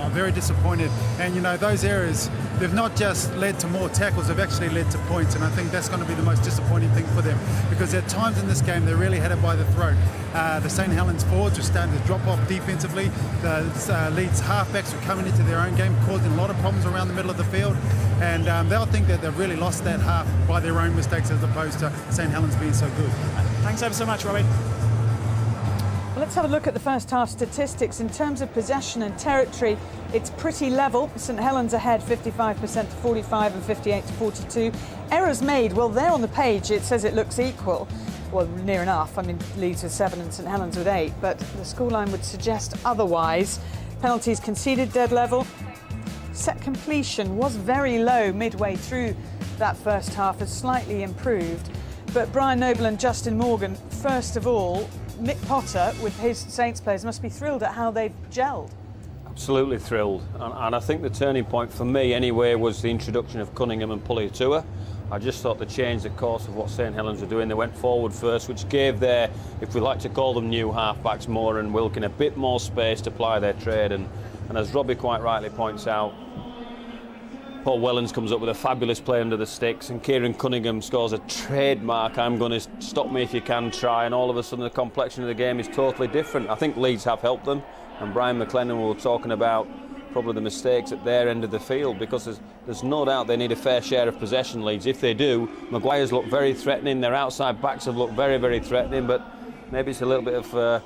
Very disappointed, and those errors, they've not just led to more tackles, they've actually led to points, and I think that's going to be the most disappointing thing for them, because at times in this game they really had it by the throat. The St Helens forwards were starting to drop off defensively. The Leeds halfbacks were coming into their own game, causing a lot of problems around the middle of the field, and they'll think that they've really lost that half by their own mistakes as opposed to St Helens being so good. Thanks ever so much, Robbie. Well, let's have a look at the first half statistics. In terms of possession and territory, it's pretty level. St Helens ahead 55% to 45 and 58 to 42. Errors made, well, there on the page it says it looks equal. Well, near enough. I mean, Leeds with 7 and St Helens with 8, but the scoreline would suggest otherwise. Penalties conceded, dead level. Set completion was very low midway through that first half, has slightly improved. But Brian Noble and Justin Morgan, first of all, Mick Potter, with his Saints players, must be thrilled at how they've gelled. Absolutely thrilled, and I think the turning point for me anyway was the introduction of Cunningham and Puliatua. I just thought they changed the course of what St Helens were doing. They went forward first, which gave their, if we like to call them new halfbacks, Moore and Wilkin, a bit more space to ply their trade, and as Robbie quite rightly points out, Paul Wellens comes up with a fabulous play under the sticks, and Kieran Cunningham scores a trademark, I'm going to stop me if you can try, and all of a sudden the complexion of the game is totally different. I think Leeds have helped them, and Brian McLennan, we were talking about probably the mistakes at their end of the field, because there's no doubt they need a fair share of possession, Leeds. If they do, Maguire's looked very threatening, their outside backs have looked very, very threatening, but maybe it's a little bit of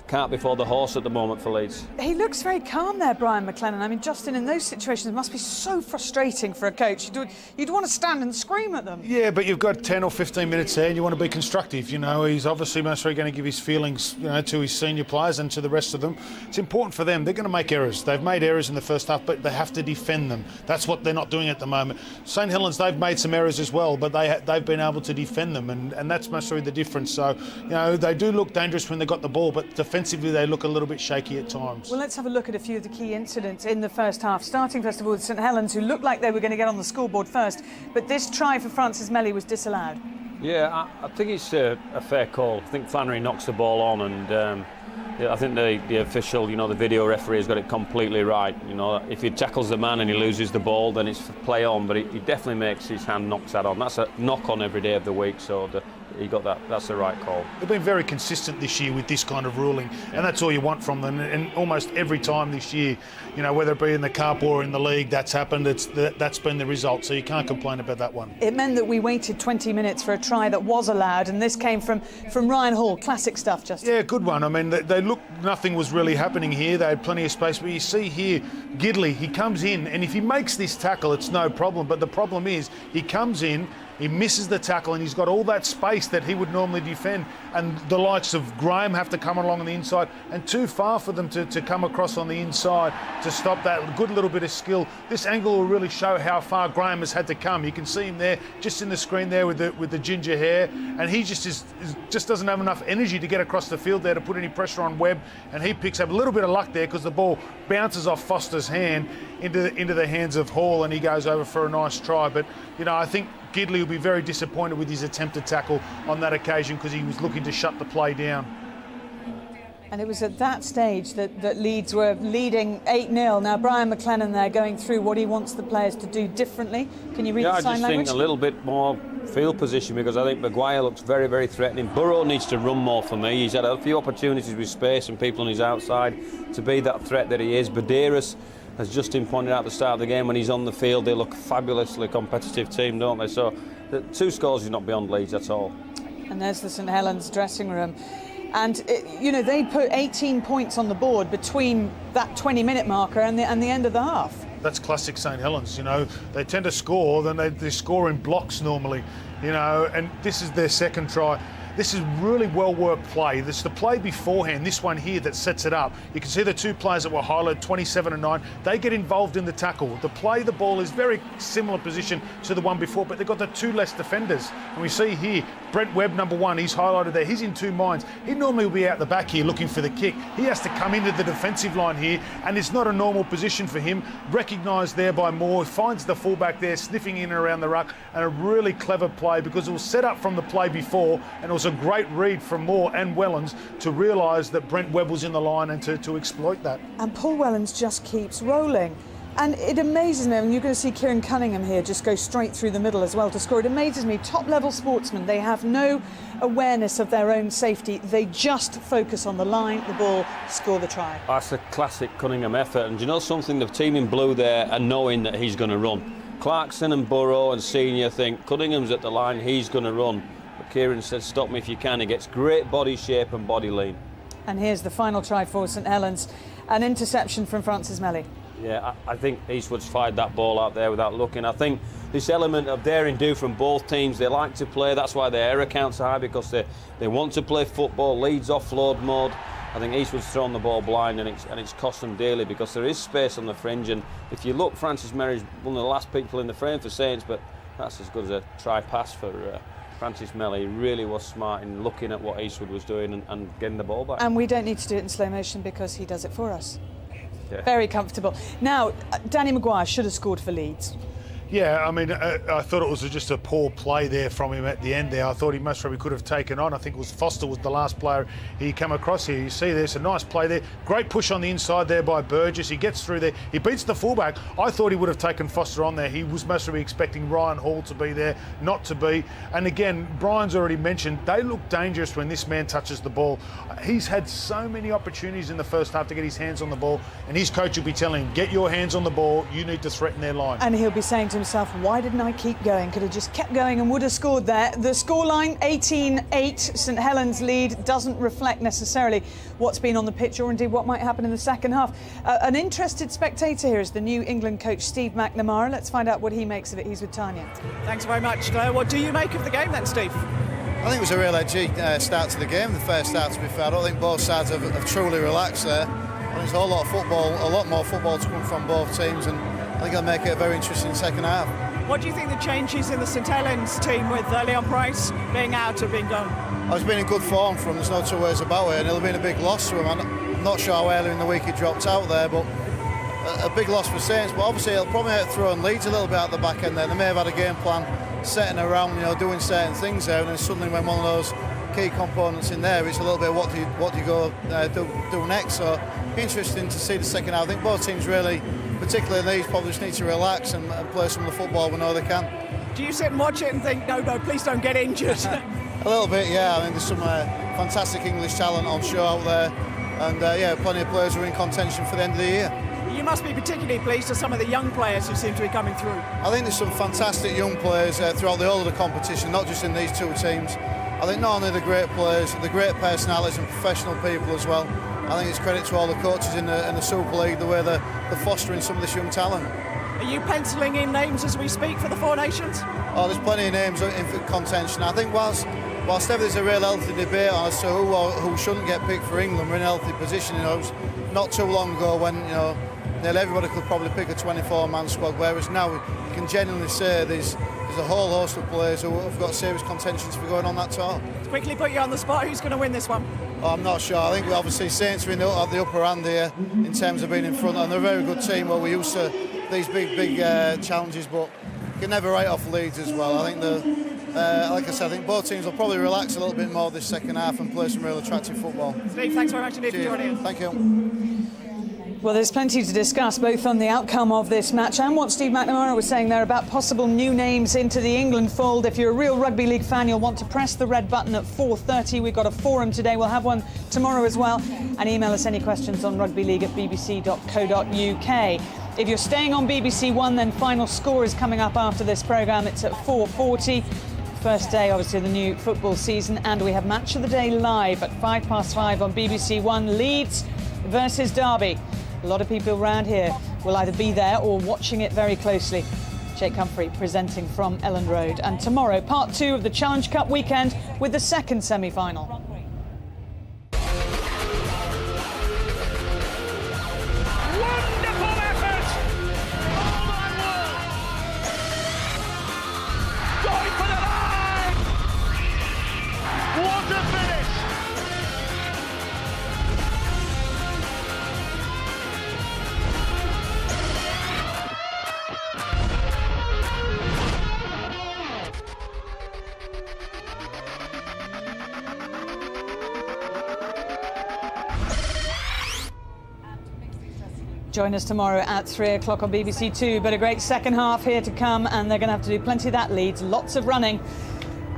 cart before the horse at the moment for Leeds. He looks very calm there, Brian McLennan. I mean, Justin, in those situations, it must be so frustrating for a coach. You'd want to stand and scream at them. Yeah, but you've got 10 or 15 minutes there and you want to be constructive. He's obviously most going to give his feelings, to his senior players and to the rest of them. It's important for them. They're going to make errors. They've made errors in the first half, but they have to defend them. That's what they're not doing at the moment. St Helens, they've made some errors as well, but they've been able to defend them, and that's most the difference. So, they do look dangerous when they got the ball, but defensively they look a little bit shaky at times. Well, let's have a look at a few of the key incidents in the first half, starting first of all with St Helens, who looked like they were going to get on the scoreboard first, but this try for Francis Melly was disallowed. Yeah, I think it's a fair call. I think Flannery knocks the ball on, and I think the official, the video referee has got it completely right. If he tackles the man and he loses the ball, then it's play on, but he definitely makes his hand knocks that on. That's a knock on every day of the week, so he got that. That's the right call. They've been very consistent this year with this kind of ruling, and that's all you want from them. And almost every time this year, whether it be in the cup or in the league, that's happened. That's been the result. So you can't complain about that one. It meant that we waited 20 minutes for a try that was allowed, and this came from Ryan Hall. Classic stuff, Justin. Yeah, good one. I mean, they looked, nothing was really happening here. They had plenty of space, but you see here, Gidley, he comes in, and if he makes this tackle, it's no problem. But the problem is, he comes in, he misses the tackle, and he's got all that space that he would normally defend, and the likes of Graham have to come along on the inside, and too far for them to come across on the inside to stop that good little bit of skill. This angle will really show how far Graham has had to come. You can see him there, just in the screen there with the ginger hair, and he just doesn't have enough energy to get across the field there to put any pressure on Webb, and he picks up a little bit of luck there because the ball bounces off Foster's hand into the hands of Hall, and he goes over for a nice try. But I think Gidley will be very disappointed with his attempted tackle on that occasion because he was looking to shut the play down. And it was at that stage that Leeds were leading 8-0. Now, Brian McLennan there going through what he wants the players to do differently. Can you read the sign language? I just think a little bit more field position, because I think Maguire looks very, very threatening. Burrow needs to run more for me. He's had a few opportunities with space and people on his outside to be that threat that he is. Badeiras, as Justin pointed out at the start of the game, when he's on the field, they look a fabulously competitive team, don't they? So the 2 scores is not beyond Leeds at all. And there's the St Helens dressing room. And, they put 18 points on the board between that 20-minute marker and the end of the half. That's classic St Helens, They tend to score, then they score in blocks normally, and this is their second try. This is really well-worked play. This is the play beforehand, this one here that sets it up. You can see the two players that were highlighted, 27 and 9. They get involved in the tackle. The ball is very similar position to the one before, but they've got the two less defenders. And we see here, Brent Webb, number 1, he's highlighted there. He's in two minds. He normally will be out the back here looking for the kick. He has to come into the defensive line here, and it's not a normal position for him. Recognised there by Moore, finds the fullback there, sniffing in and around the ruck, and a really clever play because it was set up from the play before, and it was a great read from Moore and Wellens to realise that Brent Webb was in the line and to exploit that. And Paul Wellens just keeps rolling. And it amazes me, and you're going to see Kieran Cunningham here just go straight through the middle as well to score. It amazes me, top-level sportsmen, they have no awareness of their own safety. They just focus on the line, the ball, score the try. That's a classic Cunningham effort. And do you know something? The team in blue there are knowing that he's going to run. Clarkson and Burrow and Senior think Cunningham's at the line, he's going to run. But Kieran said, stop me if you can. He gets great body shape and body lean. And here's the final try for St Helens, an interception from Francis Melly. Yeah, I think Eastwood's fired that ball out there without looking. I think this element of daring do from both teams, they like to play. That's why their error counts are high, because they want to play football. Leeds offload mode. I think Eastwood's thrown the ball blind, and it's cost them dearly because there is space on the fringe. And if you look, Francis Melly's one of the last people in the frame for Saints, but that's as good as a try pass for Francis Melly. He really was smart in looking at what Eastwood was doing and getting the ball back. And we don't need to do it in slow motion because he does it for us. Yeah. Very comfortable. Now, Danny Maguire should have scored for Leeds. Yeah, I mean, I thought it was just a poor play there from him at the end there. I thought he most probably could have taken on. I think it was Foster was the last player he came across here. You see there's a nice play there. Great push on the inside there by Burgess. He gets through there. He beats the fullback. I thought he would have taken Foster on there. He was most probably expecting Ryan Hall to be there, not to be. And again, Brian's already mentioned, they look dangerous when this man touches the ball. He's had so many opportunities in the first half to get his hands on the ball, and his coach will be telling him, get your hands on the ball, you need to threaten their line. And he'll be saying to himself, why didn't I keep going? Could have just kept going and would have scored there. The scoreline, 18-8, St Helens lead, doesn't reflect necessarily what's been on the pitch or indeed what might happen in the second half. An interested spectator here is the new England coach, Steve McNamara. Let's find out what he makes of it. He's with Tanya. Thanks very much, Claire. What do you make of the game then, Steve? I think it was a real edgy start to the game, the first start to be fair. I don't think both sides have truly relaxed there. I think there's a whole lot of football, a lot more football to come from both teams, and I think it'll make it a very interesting second half. What do you think the changes in the St Helens team with Leon Price being out have been done? It's been in good form for him, there's no two ways about it, and it'll have been a big loss to him. I'm not sure how early in the week he dropped out there, but a big loss for Saints. But obviously it'll probably have thrown Leeds a little bit at the back end there. They may have had a game plan setting around, doing certain things there, and then suddenly when one of those key components in there, it's a little bit what do you go do next. So interesting to see the second half. I think both teams really, particularly Leeds, probably just need to relax and play some of the football we know they can. Do you sit and watch it and think, no, please don't get injured? A little bit, yeah. I mean, there's some fantastic English talent on show out there, and plenty of players who are in contention for the end of the year. You must be particularly pleased with some of the young players who seem to be coming through. I think there's some fantastic young players throughout the whole of the competition, not just in these two teams. I think not only the great players, the great personalities and professional people as well. I think it's credit to all the coaches in the Super League, the way they're fostering some of this young talent. Are you penciling in names as we speak for the Four Nations? Oh, there's plenty of names in for contention. I think whilst ever there's a real healthy debate as to who shouldn't get picked for England, we're in a healthy position. It was not too long ago when nearly everybody could probably pick a 24-man squad, whereas now you can genuinely say there's a whole host of players who have got serious contentions for going on that tour. Let's quickly put you on the spot. Who's going to win this one? Oh, I'm not sure. I think obviously Saints are at the upper hand here in terms of being in front, and they're a very good team. Well, we're used to these big challenges, but you can never write off Leeds as well. I think like I said, I think both teams will probably relax a little bit more this second half and play some real attractive football. Steve, thanks very much indeed for joining us. Thank you. Well, there's plenty to discuss, both on the outcome of this match and what Steve McNamara was saying there about possible new names into the England fold. If you're a real rugby league fan, you'll want to press the red button at 4:30. We've got a forum today. We'll have one tomorrow as well. And email us any questions on rugbyleague@bbc.co.uk. If you're staying on BBC One, then Final Score is coming up after this programme. It's at 4:40. First day, obviously, of the new football season. And we have Match of the Day live at 5:05 on BBC One. Leeds versus Derby. A lot of people around here will either be there or watching it very closely. Jake Humphrey presenting from Elland Road. And tomorrow, part 2 of the Challenge Cup weekend with the second semi-final. Join us tomorrow at 3 o'clock on BBC Two. But a great second half here to come, and they're going to have to do plenty of that, Leeds. Lots of running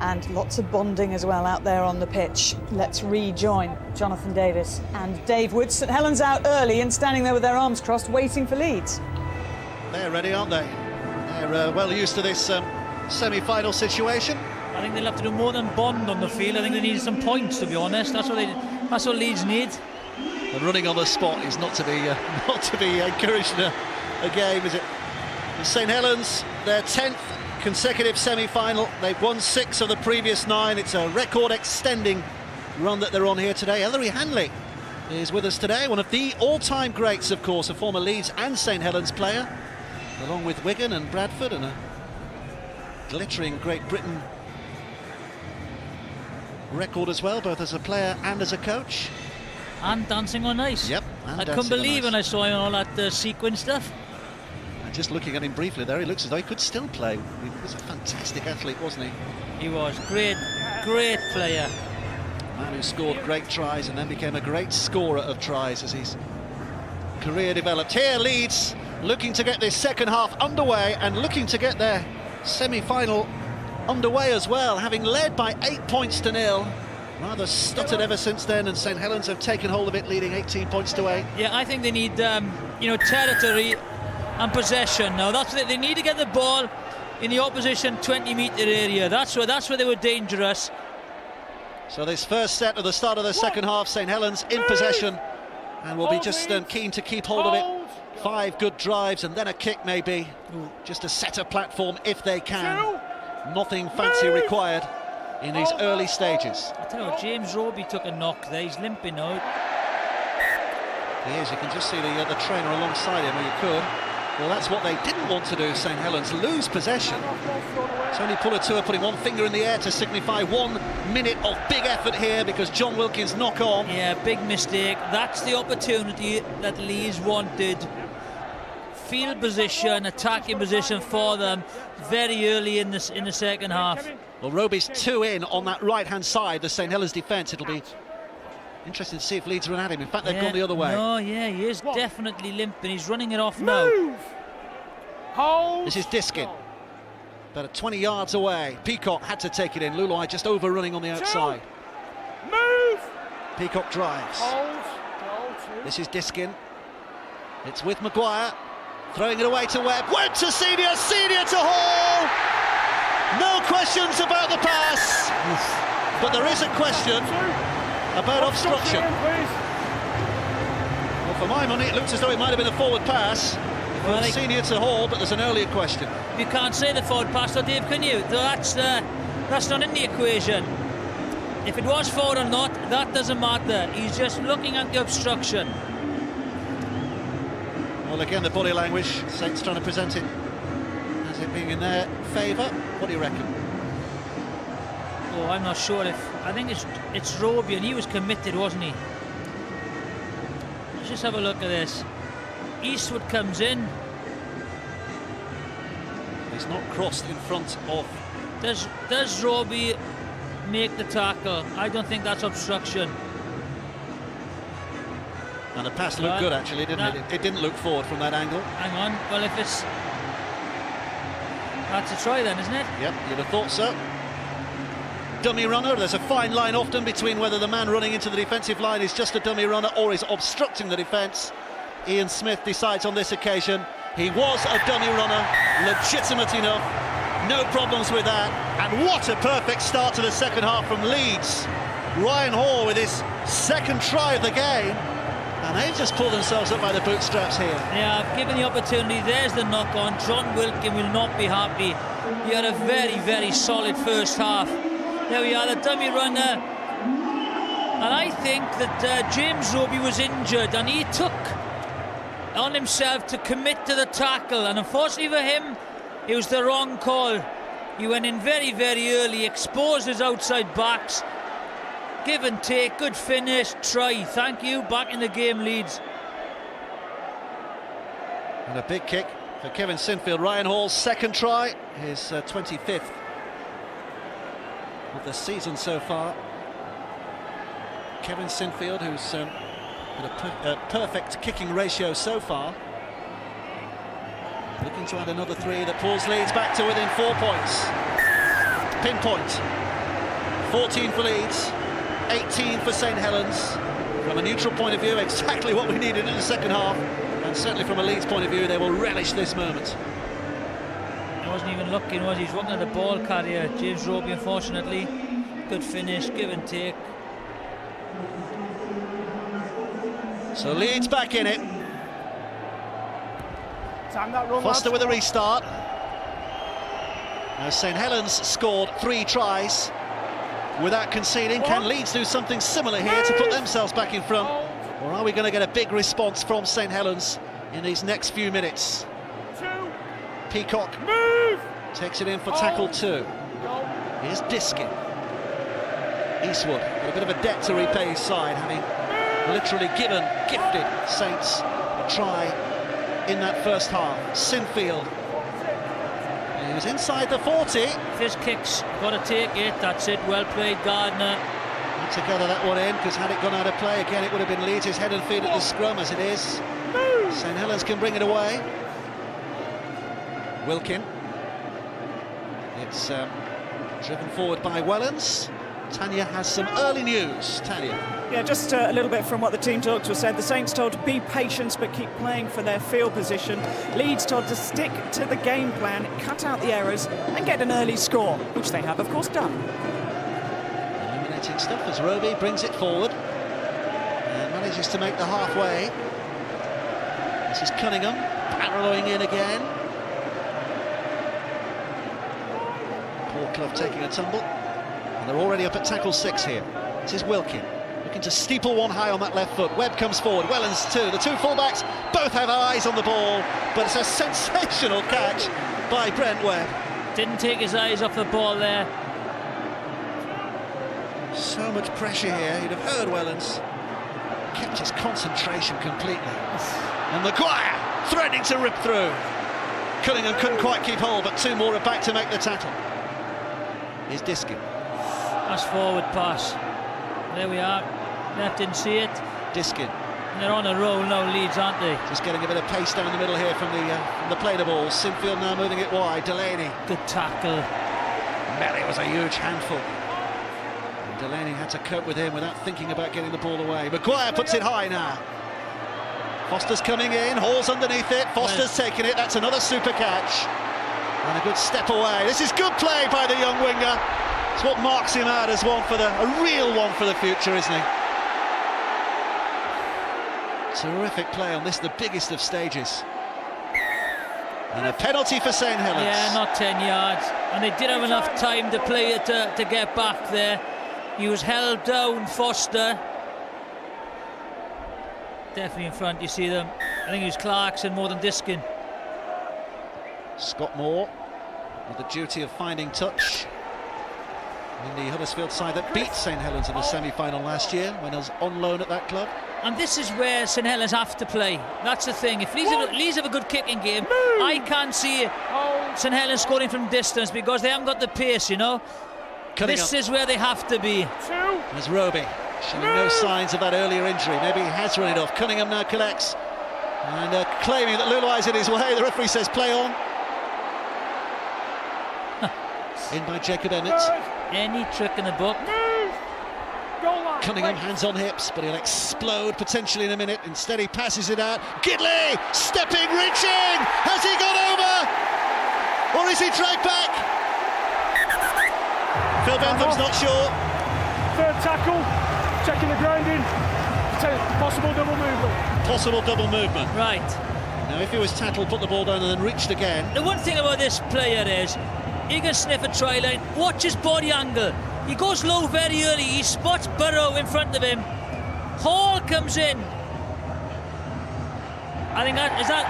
and lots of bonding as well out there on the pitch. Let's rejoin Jonathan Davis and Dave Woods. St Helens out early and standing there with their arms crossed, waiting for Leeds. They're ready, aren't they? They're well used to this semi-final situation. I think they'll have to do more than bond on the field. I think they need some points, to be honest. That's what Leeds need. And running on the spot is not to be encouraged in a game, is it? St Helens, their 10th consecutive semi-final. They've won 6 of the previous 9. It's a record-extending run that they're on here today. Ellery Hanley is with us today, one of the all-time greats, of course, a former Leeds and St Helens player, along with Wigan and Bradford, and a glittering Great Britain record as well, both as a player and as a coach. And dancing on ice. Yep. I couldn't believe when I saw him on all that sequin stuff. And just looking at him briefly there, he looks as though he could still play. He was a fantastic athlete, wasn't he? He was. Great player. A man who scored great tries and then became a great scorer of tries as his career developed. Here, Leeds looking to get this second half underway and looking to get their semi-final underway as well, having led by 8 points to 0. Rather stuttered ever since then, and St Helens have taken hold of it, leading 18 points to 8. Yeah, I think they need, territory and possession. Now, that's what they need, to get the ball in the opposition 20-metre area. That's where they were dangerous. So this first set at the start of the second half, St Helens in possession, and will be just keen to keep hold of it. 5 good drives and then a kick maybe, just to set a platform if they can. Nothing fancy required in these early stages. I tell you what, James Roby took a knock there. He's limping now. He is. You can just see the trainer alongside him, or you could. Well, that's what they didn't want to do, St Helens, lose possession. Tony Puletua putting one finger in the air to signify 1 minute of big effort here, because John Wilkins knock on. Yeah, big mistake. That's the opportunity that Leeds wanted. Field position, attacking position for them very early in the second half. Well, Roby's 2 in on that right-hand side, the St Helens defence. It'll be interesting to see if Leeds run at him. In fact, they've gone the other way. No, yeah, he is definitely limping. He's running it off now. This is Diskin. About 20 yards away. Peacock had to take it in. Lulai just overrunning on the outside. Peacock drives. This is Diskin. It's with Maguire. Throwing it away to Webb. Webb to Senior. Senior to Hall. No questions about the pass, but there is a question about obstruction. Well, for my money, it looks as though it might have been a forward pass from Senior to Hall, but there's an earlier question. You can't say the forward pass, though, Dave, can you? That's not in the equation. If it was forward or not, that doesn't matter. He's just looking at the obstruction. Well, again, the body language, Saints trying to present it as it being in their favour. What do you reckon? Oh, I'm not sure. I think it's Roby, and he was committed, wasn't he? Let's just have a look at this. Eastwood comes in. He's not crossed in front of. Does Roby make the tackle? I don't think that's obstruction. And the pass looked good, actually, didn't it? It didn't look forward from that angle. Hang on. Well, if it's... That's a try then, isn't it? Yep, you'd have thought so. Dummy runner. There's a fine line often between whether the man running into the defensive line is just a dummy runner or is obstructing the defence. Ian Smith decides on this occasion he was a dummy runner, legitimate enough, no problems with that. And what a perfect start to the second half from Leeds. Ryan Hall with his second try of the game. And they've just pulled themselves up by the bootstraps here. Yeah, given the opportunity, there's the knock on. John Wilkin will not be happy. He had a very, very solid first half. There we are, the dummy runner. And I think that James Roby was injured and he took on himself to commit to the tackle. And unfortunately for him, it was the wrong call. He went in very, very early, exposed his outside backs. Give and take, good finish, try. Thank you, back in the game, Leeds. And a big kick for Kevin Sinfield. Ryan Hall's second try, his 25th of the season so far. Kevin Sinfield, who's got a perfect kicking ratio so far. Looking to add another 3 that pulls Leeds back to within 4 points. Pinpoint. 14 for Leeds, 18 for St Helens. From a neutral point of view, exactly what we needed in the second half. And certainly from a Leeds point of view, they will relish this moment. He wasn't even looking, was he? He's looking at the ball carrier. James Roby, unfortunately. Good finish, give and take. So Leeds back in it. Time that run, Foster lads. with a restart. Now St Helens scored 3 tries without conceding. Can Leeds do something similar here to put themselves back in front? Or are we going to get a big response from St Helens in these next few minutes? Peacock takes it in for tackle 2. Here's Diskin. Eastwood, with a bit of a debt to repay his side, having literally gifted Saints a try in that first half. Sinfield. He was inside the 40. His kicks, got to take it, that's it, well played, Gardner. Had to gather that one in, because had it gone out of play again, it would have been Leeds' head and feet at the scrum, as it is. St Helens can bring it away. Wilkin. It's driven forward by Wellens. Tanya has some early news. Tanya. Yeah, just a little bit from what the team talks was said. The Saints told to be patient but keep playing for their field position. Leeds told to stick to the game plan, cut out the errors and get an early score, which they have, of course, done. Illuminating stuff as Roby brings it forward and manages to make the halfway. This is Cunningham, barreling in again. Paul Clough taking a tumble. And they're already up at tackle 6 here. This is Wilkin, looking to steeple one high on that left foot. Webb comes forward, Wellens too. The 2 fullbacks both have eyes on the ball, but it's a sensational catch by Brent Webb. Didn't take his eyes off the ball there. So much pressure here, you'd have heard Wellens. Kept his concentration completely. And Maguire threatening to rip through. Cunningham couldn't quite keep hold, but 2 more are back to make the tackle. Here's Diskin. That's forward pass. There we are. Left didn't see it. Diskin. And they're on a roll now, Leeds, aren't they? Just getting a bit of pace down the middle here from the play the ball. Sinfield now moving it wide. Delaney. Good tackle. Melly was a huge handful. And Delaney had to cope with him without thinking about getting the ball away. Maguire puts it high now. Foster's coming in. Hall's underneath it. Foster's taking it. That's another super catch. And a good step away. This is good play by the young winger. It's what marks him out as a real one for the future, isn't he? Terrific play on this, the biggest of stages. And a penalty for St Helens. Yeah, not 10 yards. And they did have enough time to play it to get back there. He was held down, Foster. Definitely in front, you see them. I think it was Clarkson more than Diskin. Scott Moore with the duty of finding touch in the Huddersfield side that beat St Helens in the semi-final last year when I was on loan at that club. And this is where St Helens have to play. That's the thing. If Leeds have a good kicking game, I can't see St Helens scoring from distance because they haven't got the pace, you know. This is where they have to be. There's Roby showing no signs of that earlier injury. Maybe he has run it off. Cunningham now collects and claiming that Luluai's in his way. The referee says play on. In by Jacob Emmett. Any trick in the book. Cunningham hands on hips, but he'll explode potentially in a minute. Instead he passes it out. Gidley stepping, reaching. Has he gone over? Or is he dragged back? Phil Bentham's not sure. 3rd tackle, checking the grounding. Possible double movement. Possible double movement. Right. Now, if he was tackled, put the ball down and then reached again. The one thing about this player is he can sniff a try line. Watch his body angle. He goes low very early. He spots Burrow in front of him. Hall comes in. I think that is that.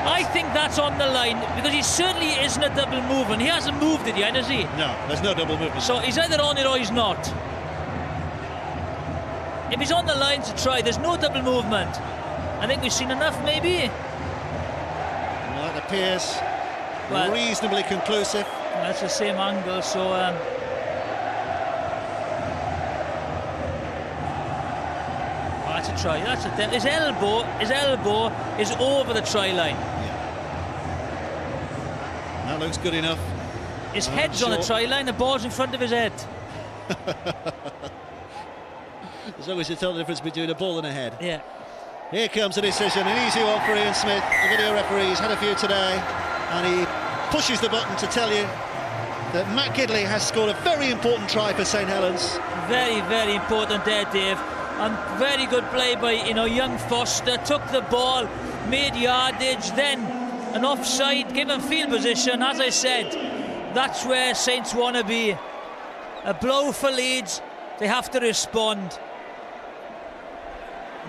I think that's on the line because he certainly isn't a double movement. He hasn't moved it yet, has he? No, there's no double movement. So he's either on it or he's not. If he's on the line to try, there's no double movement. I think we've seen enough, maybe. Well, that appears reasonably conclusive. That's the same angle, so. That's a try. That's a his elbow is over the try line. Yeah. That looks good enough. His head's on the try line. The ball's in front of his head. As long as you tell the difference between a ball and a head. Yeah. Here comes a decision, an easy one for Ian Smith. The video referee's had a few today, and he pushes the button to tell you that Matt Gidley has scored a very important try for St Helens. Very, very important there, Dave. And very good play by young Foster. Took the ball, made yardage, then an offside, gave him field position. As I said, that's where Saints want to be. A blow for Leeds. They have to respond.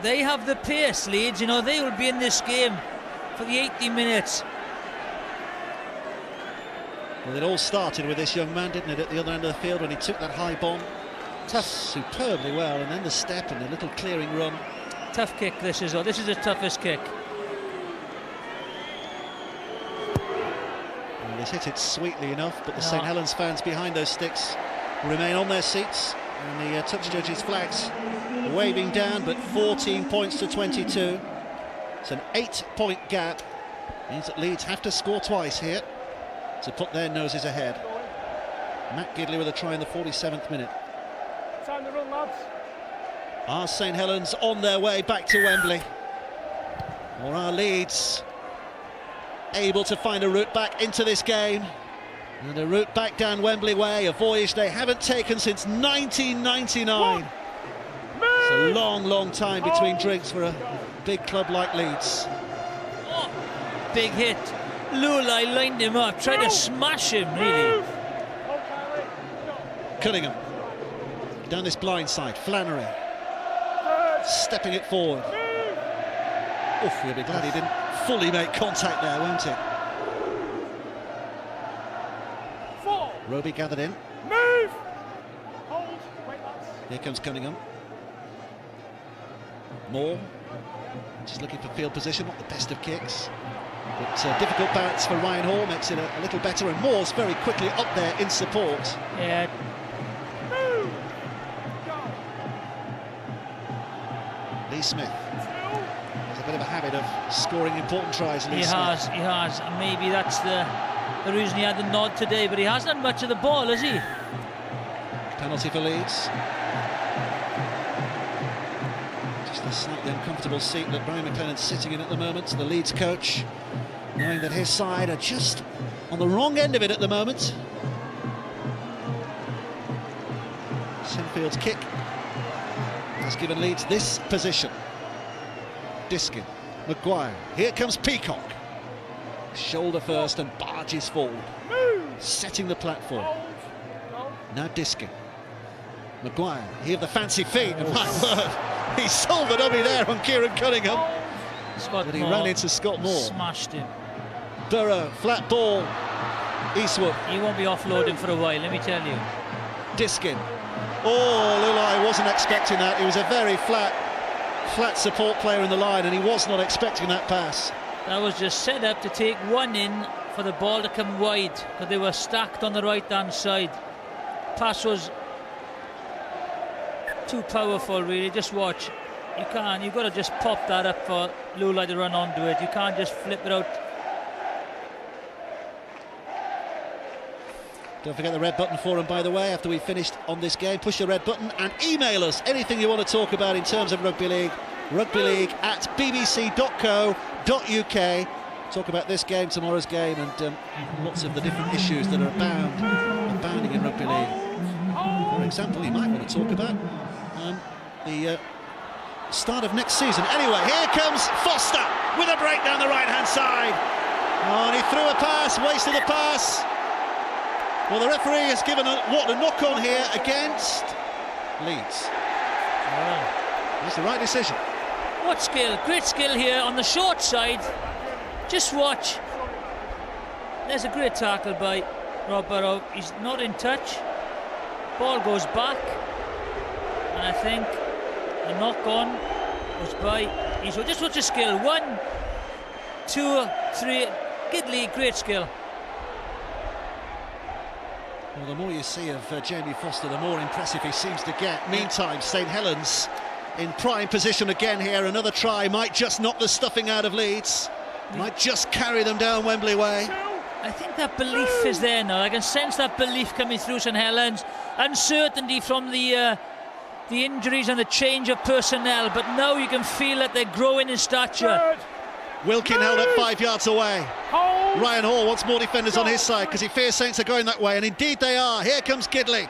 They have the pace, Leeds. They will be in this game for the 80 minutes. Well, it all started with this young man, didn't it, at the other end of the field when he took that high bomb. Tough, superbly well, and then the step and the little clearing run. Tough kick this is. This is the toughest kick. Well, he's hit it sweetly enough, but the St Helens fans behind those sticks remain on their seats, and the touch judges' flags waving down, but 14 points to 22. It's an 8-point gap. Means that Leeds have to score twice here to put their noses ahead. Matt Gidley with a try in the 47th minute. Time to run, lads. Are St Helens on their way back to Wembley? Or are Leeds able to find a route back into this game? And a route back down Wembley Way, a voyage they haven't taken since 1999. It's a long, long time between drinks for a big club like Leeds. Oh, big hit. Lulai lined him up, tried to smash him, really. Cunningham. Down this blind side, Flannery. Stepping it forward. Oof, we'll be glad he didn't fully make contact there, won't he? Roby gathered in. Move! Hold. Wait, lads. Here comes Cunningham. Moore. Just looking for field position, not the best of kicks. But difficult bounce for Ryan Hall, makes it a little better, and Moore's very quickly up there in support. Yeah. Lee Smith has a bit of a habit of scoring important tries. He has, and maybe that's the reason he had the nod today, but he hasn't had much of the ball, has he? Penalty for Leeds. Just a slightly uncomfortable seat that Brian McLennan's sitting in at the moment, the Leeds coach, knowing that his side are just on the wrong end of it at the moment. Sinfield's kick has given Leeds this position. Diskin, Maguire, here comes Peacock. Shoulder first and barges forward. Setting the platform. Now Diskin. Maguire, here the fancy feet, and my word, he sold the dummy there on Kieran Cunningham. But he ran into Scott Moore. Smashed him. Burrow, flat ball. Eastwood. He won't be offloading for a while, let me tell you. Diskin. Oh, Lulai wasn't expecting that. He was a very flat support player in the line, and he was not expecting that pass. That was just set up to take one in for the ball to come wide, because they were stacked on the right-hand side. Pass was too powerful, really. Just watch. You've got to just pop that up for Lulai to run onto it. You can't just flip it out. Don't forget the red button for him, by the way, after we've finished on this game. Push the red button and email us anything you want to talk about in terms of rugby league. rugbyleague@bbc.co.uk. Talk about this game, tomorrow's game, and lots of the different issues that are abounding in rugby league. For example, you might want to talk about the start of next season. Anyway, here comes Foster with a break down the right-hand side. Oh, and he threw a pass, wasted a pass. Well, the referee has given a knock-on here against Leeds. That's the right decision. What skill, great skill here on the short side. Just watch. There's a great tackle by Rob Burrow. He's not in touch. Ball goes back. And I think the knock-on was by Eastwood. Just watch the skill. 1, 2, 3. Gidley, great skill. Well, the more you see of Jamie Foster, the more impressive he seems to get. Meantime, St Helens in prime position again here. Another try might just knock the stuffing out of Leeds. Might just carry them down Wembley way. I think that belief is there now. I can sense that belief coming through St Helens. Uncertainty from the injuries and the change of personnel, but now you can feel that they're growing in stature. Wilkin held up 5 yards away. Ryan Hall wants more defenders on his side because he fears Saints are going that way, and indeed they are. Here comes Gidley.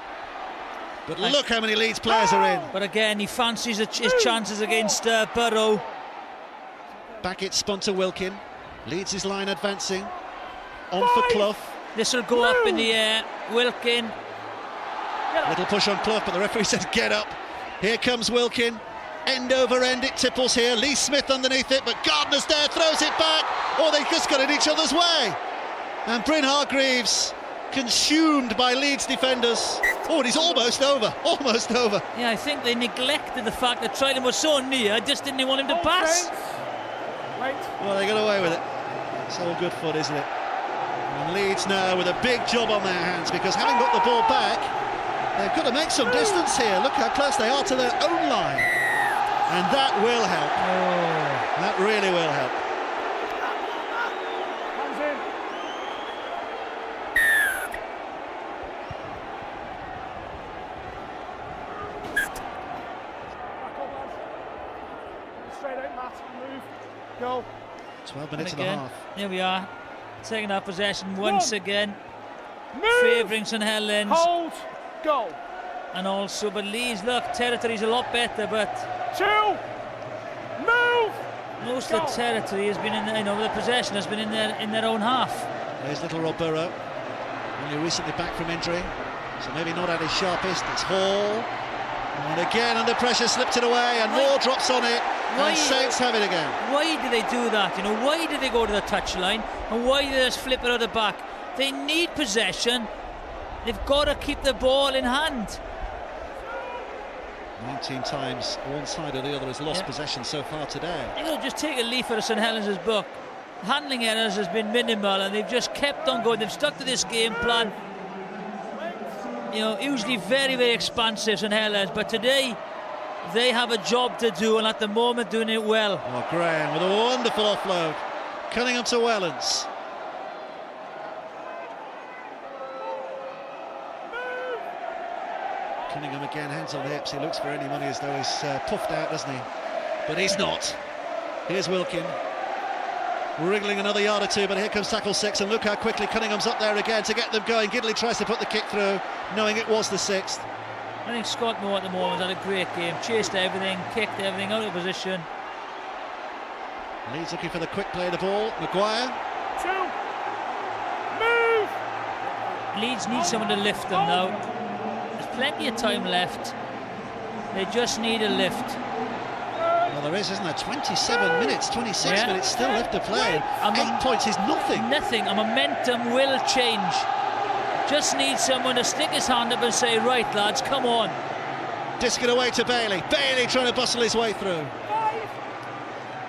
But look how many Leeds players are in. But again, he fancies his chances against Burrow. Back it's spun to Wilkin. Leeds his line advancing. On for Clough. This will go up in the air. Wilkin. Little push on Clough, but the referee says get up. Here comes Wilkin. End over end it tipples here. Lee Smith underneath it, but Gardner's there, throws it back. Oh, they've just got in each other's way. And Bryn Hargreaves consumed by Leeds defenders. Oh, and he's almost over. Almost over. Yeah, I think they neglected the fact that Trident was so near, just didn't want him to pass. Well, they got away with it. It's all good fun, isn't it? And Leeds now with a big job on their hands, because having got the ball back, they've got to make some distance here. Look how close they are to their own line. And that will help. That really will help. Hands in. Back up, lads. Straight out, Matt. Move. Go. 12 minutes and a half. Here we are. Taking our possession once again. Favouring St Helens. Hold. Go. And also, but Leeds, look, territory's a lot better, but 2. Move. most of the territory has been in, the possession has been in their own half. There's little Rob Burrow, only recently back from injury, so maybe not at his sharpest. It's Hall, and again under pressure, slipped it away, and Moore drops on it, and Saints have it again. Why do they do that? Why do they go to the touchline, and why do they just flip it out the back? They need possession. They've got to keep the ball in hand. 19 times one side or the other has lost possession so far today. Just take a leaf out of St Helens' book. Handling errors has been minimal, and they've just kept on going. They've stuck to this game plan. Usually very, very expansive, St Helens, but today they have a job to do, and at the moment doing it well. Oh, Graham with a wonderful offload. Cunningham to Wellens. Cunningham again, hands on the hips. He looks for any money as though he's puffed out, doesn't he? But he's not. Here's Wilkin. Wriggling another yard or two, but here comes tackle 6, and look how quickly Cunningham's up there again to get them going. Gidley tries to put the kick through, knowing it was the 6th. I think Scott Moore at the moment had a great game. Chased everything, kicked everything out of position. Leeds looking for the quick play of the ball. Maguire. 2. Move. Leeds need someone to lift them now. There's plenty of time left. They just need a lift. Well, there is, isn't there? 27 minutes, 26 minutes still left to play. 8 points is nothing. Nothing. A momentum will change. Just need someone to stick his hand up and say, right, lads, come on. Disc it away to Bailey. Bailey trying to bustle his way through.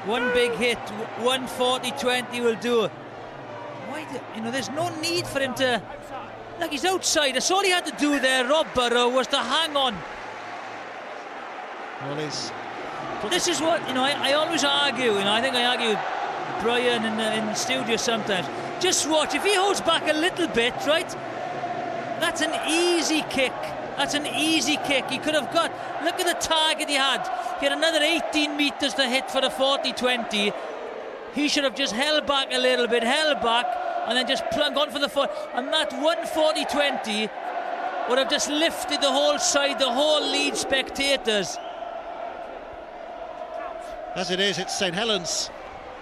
One big hit, 140-20 will do it. Why there's no need for him to... Like, he's outside. That's all he had to do there, Rob Burrow, was to hang on. Well, this is what, I always argue, I think I argue with Brian in the studio sometimes. Just watch, if he holds back a little bit, right, that's an easy kick. That's an easy kick. He could have got, look at the target he had. He had another 18 metres to hit for the 40-20. He should have just held back a little bit, and then just gone for the foot. And that 140-20 would have just lifted the whole side, the whole Leeds spectators. As it is, it's St Helens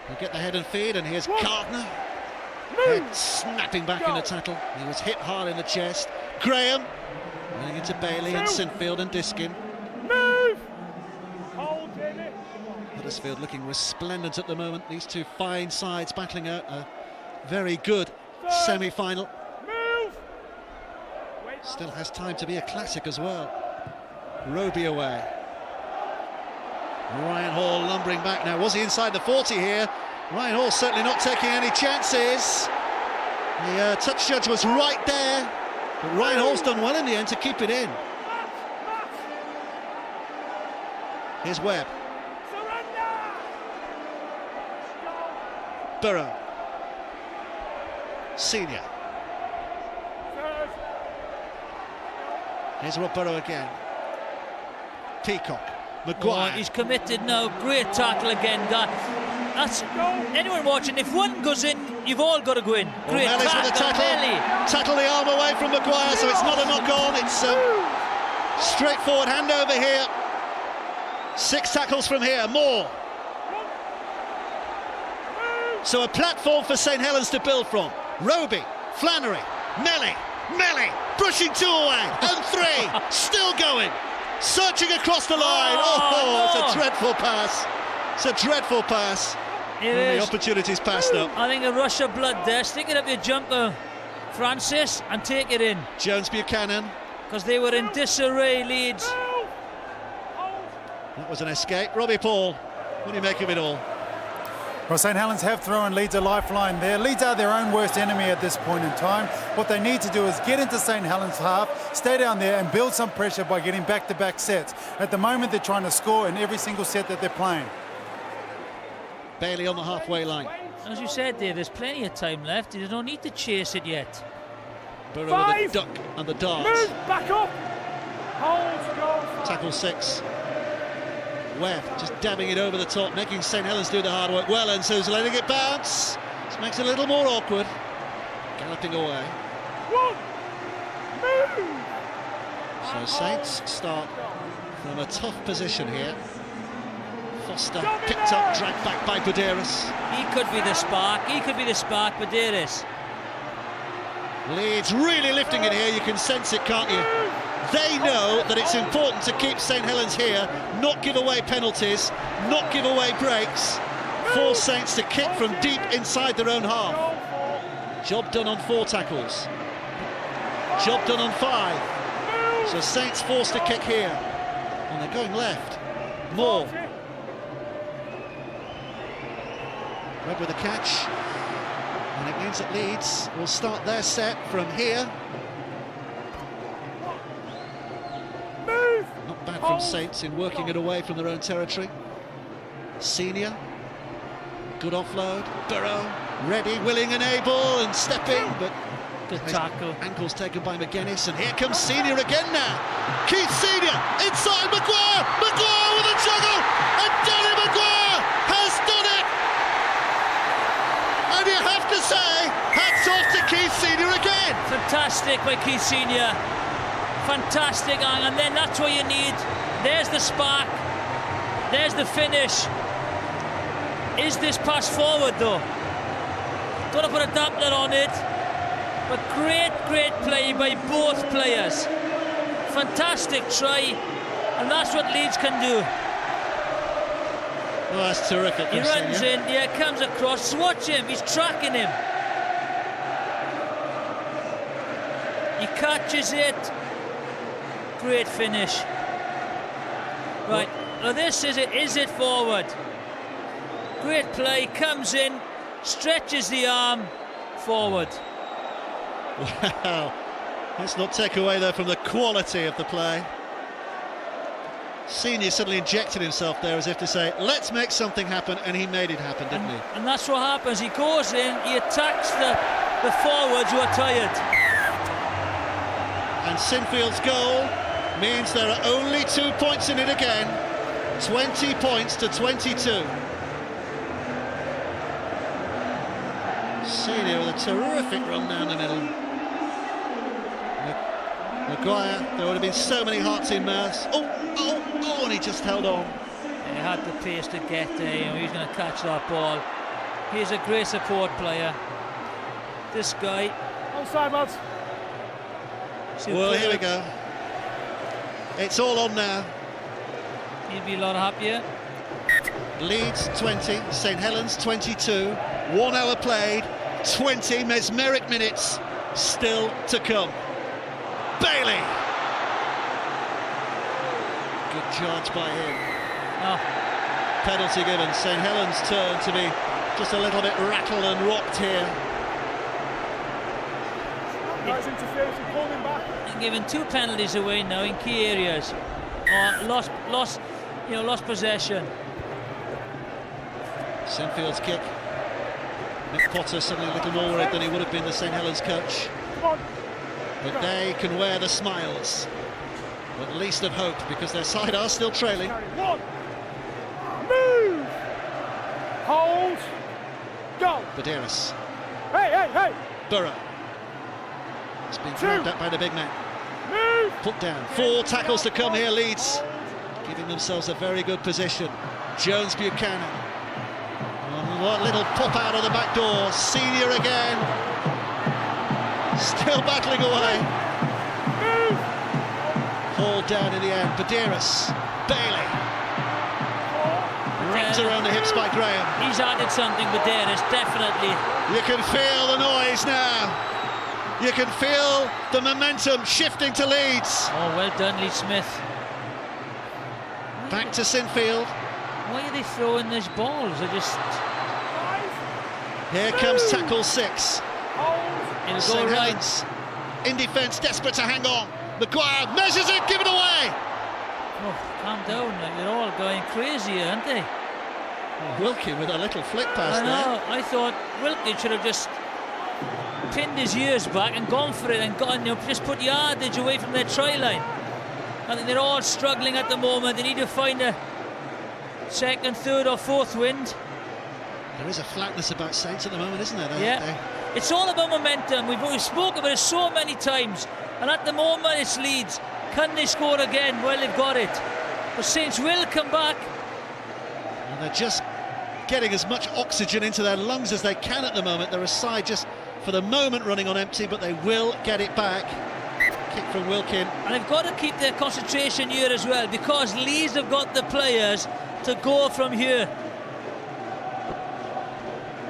who get the head and feed, and here's Gardner. Head snapping back in the tackle. He was hit hard in the chest. Graham running into Bailey and Sinfield and Diskin. Huddersfield looking resplendent at the moment. These two fine sides battling out a very good semi-final. Still has time to be a classic as well. Roby away. Ryan Hall lumbering back now. Was he inside the 40 here? Ryan Hall certainly not taking any chances. The touch judge was right there, but Ryan Hall's done well in the end to keep it in. Here's Webb. Burrow. Senior. Here's Rob Burrow again. Peacock. Maguire. Oh, he's committed now. Great tackle again. That's anyone watching. If one goes in, you've all got to go in. Great tackle. With the tackle the arm away from Maguire, so it's not a knock on. It's straightforward handover here. 6 tackles from here. More. So a platform for St Helens to build from. Roby, Flannery, Melly, brushing 2 away, and 3, still going, searching across the line. Oh, no. It's a dreadful pass. It's a dreadful pass. The opportunity's passed up. I think a rush of blood there. Stick it up your jumper, Francis, and take it in. Jones Buchanan. Because they were in disarray, Leeds. That was an escape. Robbie Paul, what do you make of it all? Well, St Helens have thrown Leeds a lifeline there. Leeds are their own worst enemy at this point in time. What they need to do is get into St Helens' half, stay down there and build some pressure by getting back-to-back sets. At the moment, they're trying to score in every single set that they're playing. Bailey on the halfway line. As you said, Dave, there's plenty of time left. There's no need to chase it yet. Burrow with the duck and the dart. Move back up. Hold, go. Tackle 6. Webb just dabbing it over the top, making St Helens do the hard work. Wellens, who's letting it bounce. This makes it a little more awkward. Galloping away. So Saints start from a tough position here. Foster picked up, dragged back by Buderis. He could be the spark. He could be the spark, Buderis. Leeds really lifting it here. You can sense it, can't you? They know that it's important to keep St Helens here, not give away penalties, not give away breaks, force Saints to kick from deep inside their own half. Job done on 4 tackles. Job done on 5. So Saints forced to kick here. And they're going left. More. Webb with the catch. And it means that Leeds will start their set from here. Not bad from Saints in working it away from their own territory. Senior, good offload. Burrow, ready, willing and able and stepping, but good tackle. Ankles taken by McGuinness, and here comes Senior again now. Keith Senior inside Maguire. Maguire with a juggle, and Danny Maguire has done it. And you have to say, hats off to Keith Senior again. Fantastic by Keith Senior. Fantastic, and then that's what you need. There's the spark. There's the finish. Is this pass forward though? Got to put a dampener on it. But great play by both players. Fantastic try, and that's what Leeds can do. Oh, that's terrific. He runs in, comes across. Watch him, he's tracking him. He catches it. Great finish. Right, now this is it. Is it forward? Great play, comes in, stretches the arm, forward. Wow. Let's not take away though from the quality of the play. Senior suddenly injected himself there as if to say, let's make something happen, and he made it happen, didn't he? And that's what happens. He goes in, he attacks the forwards who are tired. And Sinfield's goal means there are only 2 points in it again. 20 points to 22. Senior with a terrific run down the middle. Maguire, there would have been so many hearts in mouths. Oh, and he just held on. He had the pace to get there. You know, he's going to catch that ball. He's a great support player. This guy. Onside, lads. Well, here we go. It's all on now. He'll be a lot happier. Leeds 20, St Helens 22. 1 hour played, 20 mesmeric minutes still to come. Bailey. Good charge by him. Oh. Penalty given. St Helens' turn to be just a little bit rattled and rocked here. Guys interference and pulled him back. And giving 2 penalties away now in key areas. Lost possession. Sinfield's kick. Mick Potter suddenly a little more worried than he would have been, the St Helens coach. But they can wear the smiles, at least of hope, because their side are still trailing. One. Move. Hold. Go. Badeiras. Hey. Burrow. It's been grabbed up by the big man. Move. Put down. 4 tackles to come here, Leeds. Giving themselves a very good position. Jones Buchanan. What little pop out of the back door. Senior again. Still battling away. Hauled down in the end. Badeiras. Bailey. Wrapped around the hips by Graham. He's added something, Badeiras, definitely. You can feel the noise now. You can feel the momentum shifting to Leeds. Oh, well done, Lee Smith. Back to Sinfield. Why are they throwing these balls? Here comes tackle 6. It'll St go right. Helens in defence, desperate to hang on. Maguire measures it, give it away. Oh, calm down, like they're all going crazy, aren't they? Wilkie with a little flick pass I know. there. I thought Wilkie should have just pinned his ears back and gone for it and just put yardage away from their try line. I think they're all struggling at the moment. They need to find a second, third or fourth wind. There is a flatness about Saints at the moment, isn't there? Yeah. It's all about momentum. We've spoken about it so many times. And at the moment it's Leeds. Can they score again? Well, they've got it. But Saints will come back. And they're just getting as much oxygen into their lungs as they can at the moment. They're a side just for the moment running on empty, but they will get it back. Kick from Wilkin. And they've got to keep their concentration here as well, because Leeds have got the players to go from here.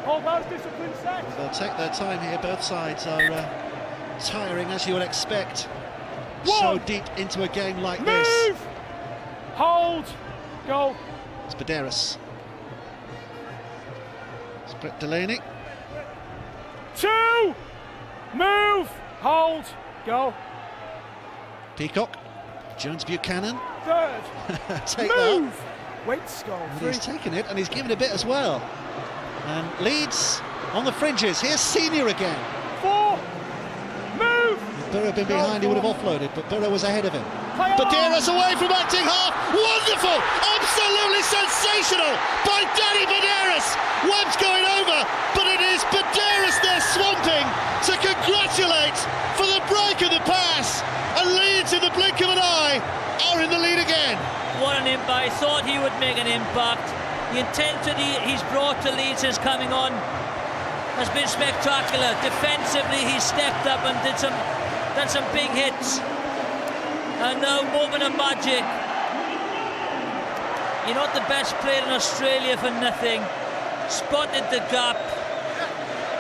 Hold those discipline sets. They'll take their time here. Both sides are tiring, as you would expect. So deep into a game like this. Move. Hold. Go. It's Badeiras. It's Brett Delaney. 2. Move. Hold. Go. Peacock. Jones Buchanan. 3rd. Take Move. that. Waits goal. And he's taken it and he's given a bit as well. And Leeds on the fringes. Here's Senior again. 4. Move. If Burrow had been behind, he would have offloaded, but Burrow was ahead of him. Badeiras away from acting half. Wonderful! Absolutely sensational by Danny Badeiras. Webb's going over, but it is Badeiras they're swamping to congratulate for the break of the pass. And Leeds, in the blink of an eye, are in the lead again. What an impact. I thought he would make an impact. The intensity he's brought to Leeds since coming on has been spectacular. Defensively, he stepped up and done some big hits. And now, moment of magic. You're not the best player in Australia for nothing. Spotted the gap.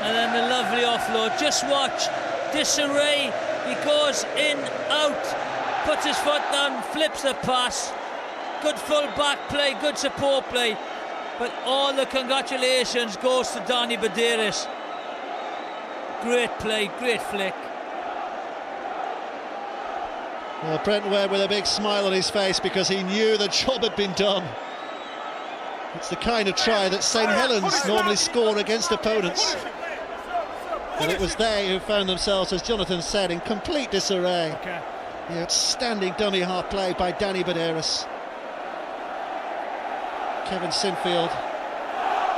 And then the lovely offload. Just watch. Disarray. He goes in, out, puts his foot down, flips the pass. Good full back play, good support play. But all the congratulations goes to Danny Badeiras. Great play, great flick. Well, Brent Webb with a big smile on his face because he knew the job had been done. It's the kind of try that St Helens normally score against opponents. But it was they who found themselves, as Jonathan said, in complete disarray. Okay. The outstanding dummy half play by Danny Badeiras. Kevin Sinfield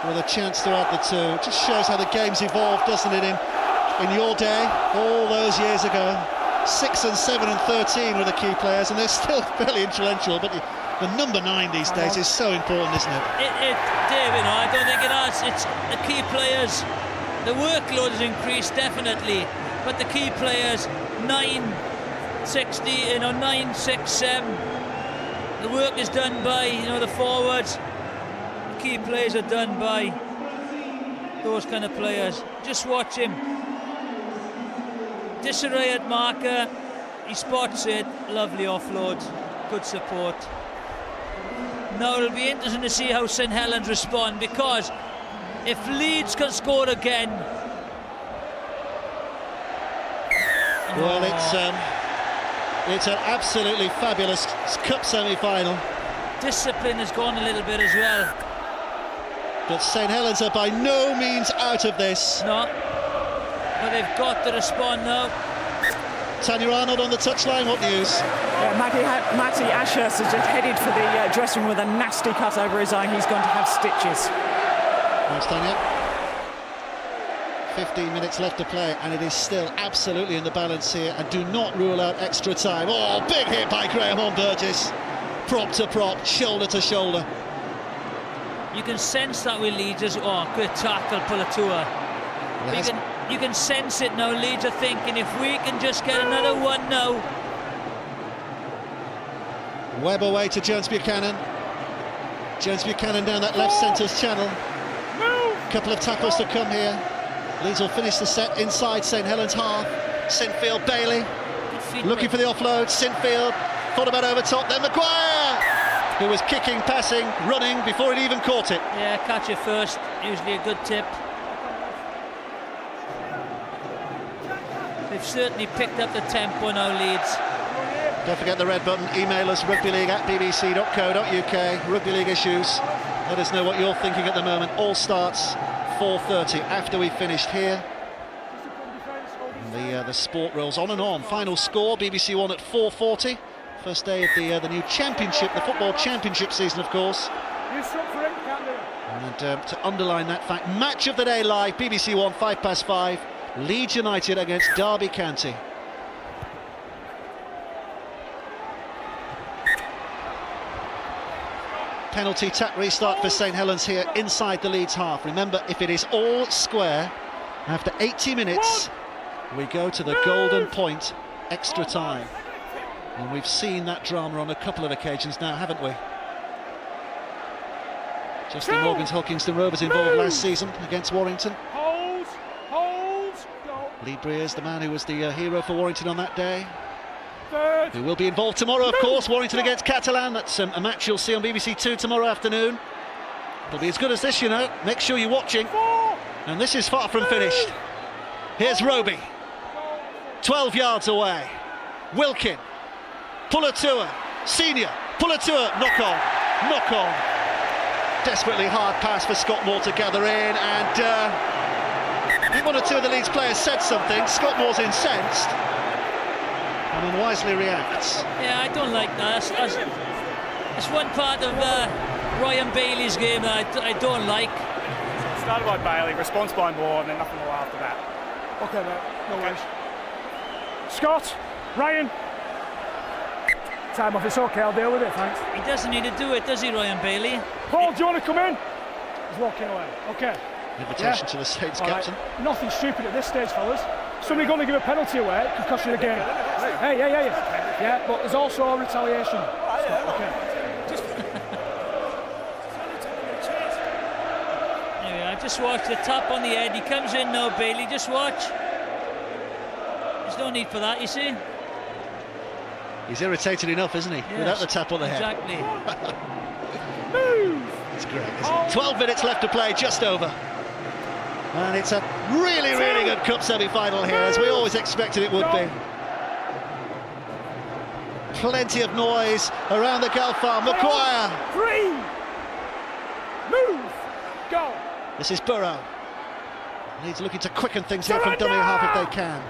with a chance to add the 2. It just shows how the game's evolved, doesn't it, in your day, all those years ago. 6 and 7 and 13 were the key players, and they're still fairly influential, but The number 9 these days is so important, isn't it? Dave, you know, I don't think it has. It's the key players. The workload has increased definitely, but the key players 9, 60, 9, 6, 7. The work is done by the forwards. The key players are done by those kind of players. Just watch him. Disarray at marker. He spots it. Lovely offload. Good support. Now it'll be interesting to see how St Helens respond, because if Leeds can score again, well, it's an absolutely fabulous cup semi-final. Discipline has gone a little bit as well. But St Helens are by no means out of this. No, but they've got to respond now. Tanya Arnold on the touchline, what news? Yeah, Matty Ashurst has just headed for the dressing room with a nasty cut over his eye. He's going to have stitches. Thanks, Tanya. 15 minutes left to play, and it is still absolutely in the balance here, and do not rule out extra time. Oh, big hit by Graham on Burgess. Prop to prop, shoulder to shoulder. You can sense that with Leeds as good tackle, Pulatua. You can sense it now. Leeds are thinking, if we can just get another one now. Webb away to Jones Buchanan. Jones Buchanan down that left centre's channel. Couple of tackles to come here. Leeds will finish the set inside St Helens half. Sinfield, Bailey looking for the offload. Sinfield thought about over top, then Maguire, who was kicking, passing, running before he even caught it. Yeah, catch it first, usually a good tip. They've certainly picked up the tempo now, Leeds. Don't forget the red button. Email us rugbyleague@bbc.co.uk. Rugby League issues. Let us know what you're thinking at the moment. All starts 4:30 after we finished here. The sport rolls on and on. Final score, BBC One at 4:40. First day of the new championship, the football championship season, of course. And to underline that fact, match of the day live, BBC One, 5:05. Leeds United against Derby County. Penalty tack restart for St Helens here inside the Leeds half. Remember, if it is all square, after 80 minutes, we go to the golden point, extra time. And we've seen that drama on a couple of occasions now, haven't we? Justin Morgan's Hulkingston Rovers involved last season against Warrington. Lee Breers, the man who was the hero for Warrington on that day. Who will be involved tomorrow, of course. Warrington against Catalan. That's a match you'll see on BBC Two tomorrow afternoon. It'll be as good as this, you know. Make sure you're watching. And this is far from finished. Here's Roby. 12 yards away. Wilkin. Pulatua. Senior. Pulatua. Knock on. Desperately hard pass for Scott Moore to gather in. And I think one or two of the Leeds players said something. Scott Moore's incensed. And unwisely reacts. Yeah, I don't like that. It's one part of Ryan Bailey's game that I don't like. Started by Bailey, response by Moore, and then nothing more after that. Okay, mate, no worries. Scott, Ryan. Time off, it's okay, I'll deal with it, thanks. He doesn't need to do it, does he, Ryan Bailey? Paul, do you want to come in? He's walking away, okay. Invitation to the Saints captain. Right. Nothing stupid at this stage, fellas. Somebody going to give a penalty away, it could cost you the game. Hey, yeah, but there's also a retaliation. Okay. Anyway, I just watched the tap on the head. He comes in now, Bailey. Just watch. There's no need for that, you see. He's irritated enough, isn't he? Yes, without the tap on the head. Exactly. It's great, isn't it? 12 minutes left to play, just over. And it's a really, really good cup semi-final here, as we always expected it would be. Plenty of noise around the Gulf Farm. Maguire. 3. Move. Go. This is Burrow. Leeds looking to quicken things here from dummy half if they can.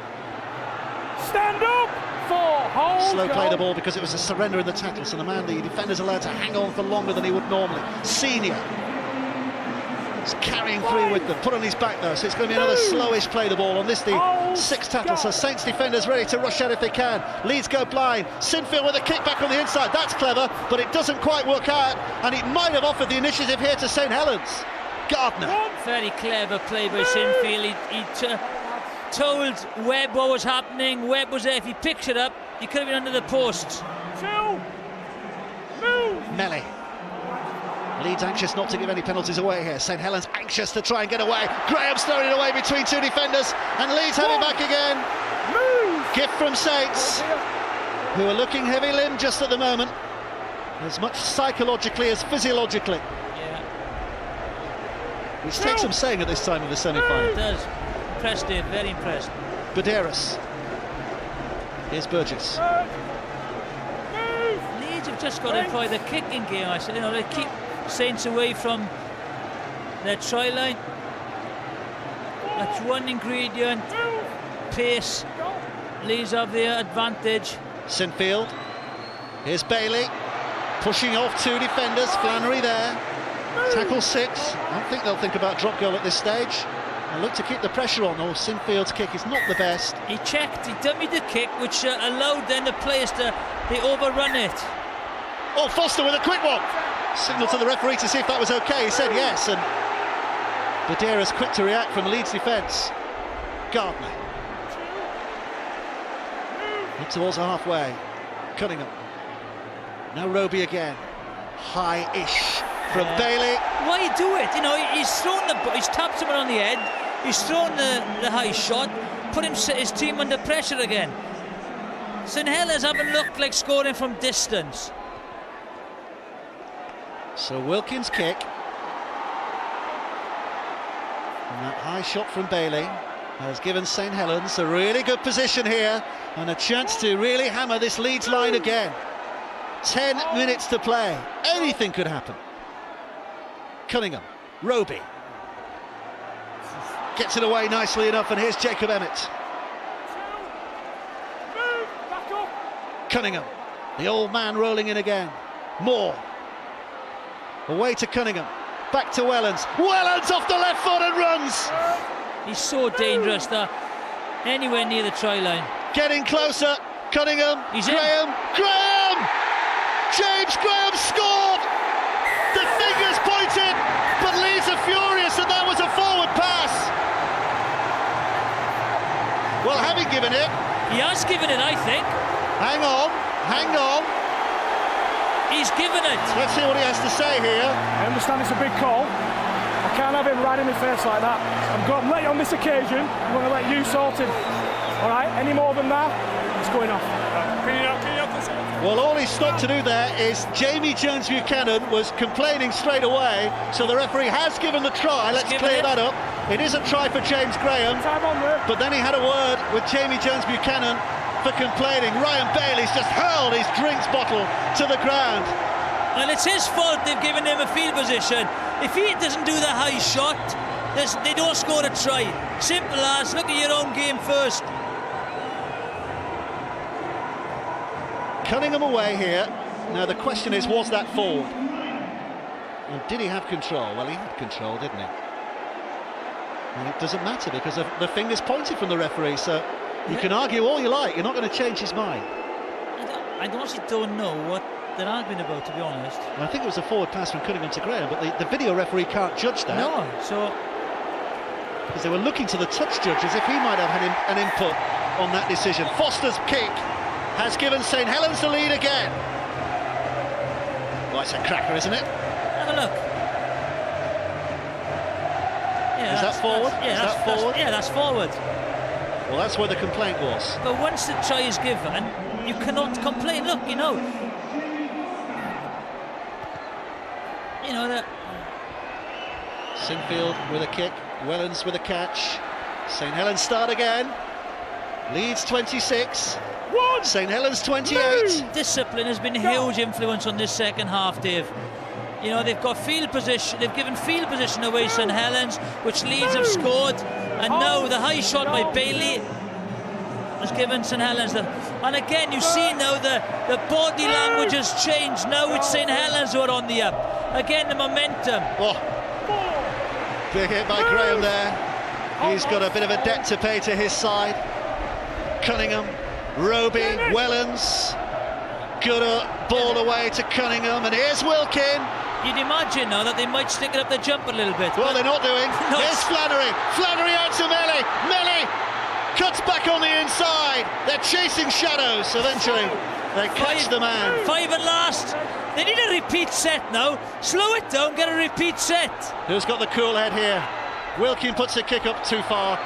Stand up. 4. Hold. Slow play the ball because it was a surrender in the tackle, so the defender's allowed to hang on for longer than he would normally. Senior. It's carrying through with them, put on his back though, so it's going to be another slowish play the ball on this, the 6th tackle. So Saints defenders ready to rush out if they can. Leeds go blind. Sinfield with a kick back on the inside. That's clever, but it doesn't quite work out, and it might have offered the initiative here to St Helens. Gardner. Very clever play by Sinfield. He told Webb what was happening. Webb was there. If he picks it up, he could have been under the posts. Melly. Leeds anxious not to give any penalties away here. St Helens anxious to try and get away. Graham's throwing it away between two defenders, and Leeds have it back again. Gift from Saints, who are looking heavy-limbed just at the moment, as much psychologically as physiologically. Yeah. Which takes some saying at this time of the semi-final. It does. Impressed, Dave. Very impressed. Baderas. Here's Burgess. Leeds have just got to employ the kicking game. I said, they keep Saints away from their try line. That's one ingredient. Pace. Leeds have their advantage. Sinfield. Here's Bailey. Pushing off two defenders. Flannery there. Tackle 6. I don't think they'll think about drop goal at this stage. And look to keep the pressure on. Oh, Sinfield's kick is not the best. He checked, he dummied the kick, which allowed then the players to overrun it. Oh, Foster with a quick one. Signal to the referee to see if that was okay. He said yes, and Baderas quick to react from Leeds defence. Gardner. Up towards the halfway. Cunningham. Now Roby again. High-ish from Bailey. Why do it? He's thrown he's tapped someone on the head. He's thrown the high shot, put his team under pressure again. St Helens haven't looked like scoring from distance. So Wilkins' kick. And that high shot from Bailey has given St Helens a really good position here and a chance to really hammer this Leeds line again. 10 minutes to play. Anything could happen. Cunningham. Roby. Gets it away nicely enough, and here's Jacob Emmett. Cunningham. The old man rolling in again. Moore. Away to Cunningham. Back to Wellens. Wellens off the left foot and runs. He's so dangerous that anywhere near the try line. Getting closer. Cunningham. He's Graham. in. Graham! James Graham scored! The fingers pointed, but Leeds are furious, and that was a forward pass. Well, having given it... He has given it, I think. Hang on. He's given it. Let's see what he has to say here. I understand it's a big call. I can't have him right in my face like that. I'm going to let you on this occasion. I'm going to let you sort him. All right, any more than that, it's going off. Well, all he stopped to do there is Jamie Jones Buchanan was complaining straight away, so the referee has given the try. Let's clear that up. It is a try for James Graham, but then he had a word with Jamie Jones Buchanan for complaining. Ryan Bailey's just hurled his drinks bottle to the ground. And it's his fault they've given him a field position. If he doesn't do the high shot, they don't score a try. Simple as, look at your own game first. Cunningham away here. Now the question is, was that forward? And did he have control? Well, he had control, didn't he? And it doesn't matter because the finger's pointed from the referee, so you can argue all you like, you're not going to change his mind. I honestly don't know what they're arguing about, to be honest. Well, I think it was a forward pass from Cunningham to Graham, but the video referee can't judge that. No, so... Because they were looking to the touch judge as if he might have had an input on that decision. Foster's kick has given St Helens the lead again. Well, it's a cracker, isn't it? Have a look. Yeah, is that forward? That's forward. Yeah, that's forward. Well, that's where the complaint was. But once the try is given, you cannot complain. Look, you know that. Sinfield with a kick, Wellens with a catch. St Helens start again. Leeds 26. St Helens 28. Discipline has been a huge influence on this second half, Dave. They've got field position, they've given field position away St Helens, which Leeds have scored, and now the high shot by Bailey has given St Helens and again you see now the body language has changed. Now it's St Helens who are on the up. Again the momentum. Big hit by Graham there. He's got a bit of a debt to pay to his side. Cunningham, Roby, Wellens. Good ball away to Cunningham, and here's Wilkin. You'd imagine now that they might stick it up the jump a little bit. Well, they're not doing. No. Here's Flannery. Flannery out to Melly. Melly cuts back on the inside. They're chasing shadows. Eventually, they catch the man. 5 at last. They need a repeat set now. Slow it down, get a repeat set. Who's got the cool head here? Wilkin puts a kick up too far,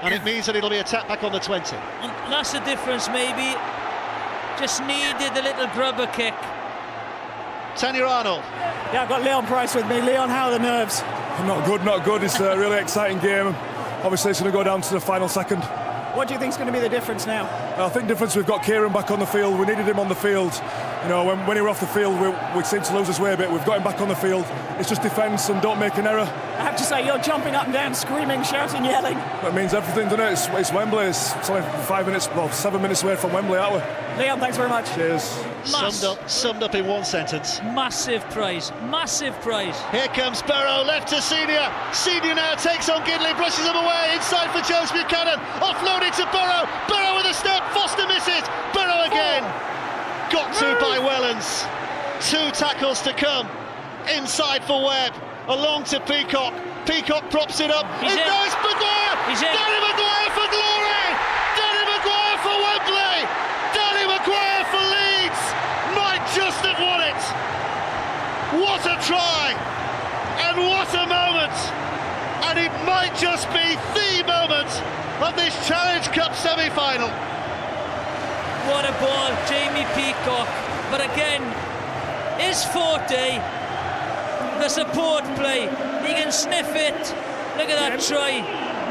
and it means that it'll be a tap back on the 20. And that's the difference, maybe. Just needed a little grubber kick. Tanya Arnold. Yeah, I've got Leon Price with me. Leon, how are the nerves? Not good. It's a really exciting game. Obviously, it's going to go down to the final second. What do you think is going to be the difference now? I think difference, we've got Kieran back on the field. We needed him on the field. You know, when he were off the field, we seemed to lose his way a bit. We've got him back on the field. It's just defence and don't make an error. I have to say, you're jumping up and down, screaming, shouting, yelling. That means everything, doesn't it? It's Wembley. It's only 7 minutes away from Wembley, aren't we? Leon, thanks very much. Cheers. Summed up in one sentence. Massive prize. Here comes Burrow, left to Senior. Senior now takes on Gidley, brushes him away. Inside for Jones Buchanan. Offloaded to Burrow. Burrow with a step. Foster misses. Burrow again. Got to by Wellens. 2 tackles to come. Inside for Webb. Along to Peacock. Peacock props it up. It's Maguire. Danny Maguire for glory. Danny Maguire for Wembley. Danny Maguire for Leeds. Might just have won it. What a try. And what a moment. And it might just be the moment of this Challenge Cup semi-final. What a ball, Jamie Peacock. But again, his forte, the support play. He can sniff it. Look at that try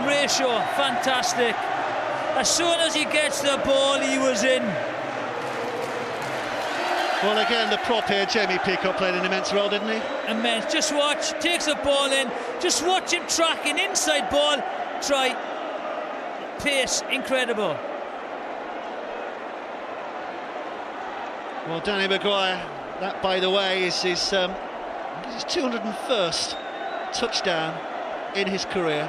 ratio, fantastic. As soon as he gets the ball, he was in. Well, again, the prop here, Jamie Peacock, played an immense role, didn't he? Immense. Just watch, takes the ball in. Just watch him tracking, inside ball, try. Pace, incredible. Well, Danny Maguire, that, by the way, is his 201st touchdown in his career.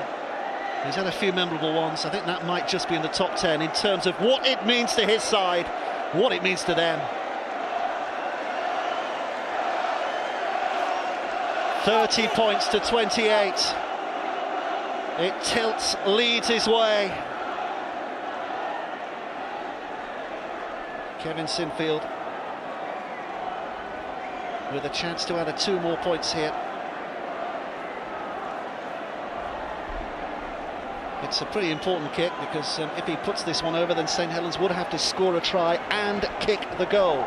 He's had a few memorable ones. I think that might just be in the top 10 in terms of what it means to his side, what it means to them. 30 points to 28. It tilts Leeds his way. Kevin Sinfield with a chance to add 2 more points here. It's a pretty important kick because if he puts this one over, then St Helens would have to score a try and kick the goal.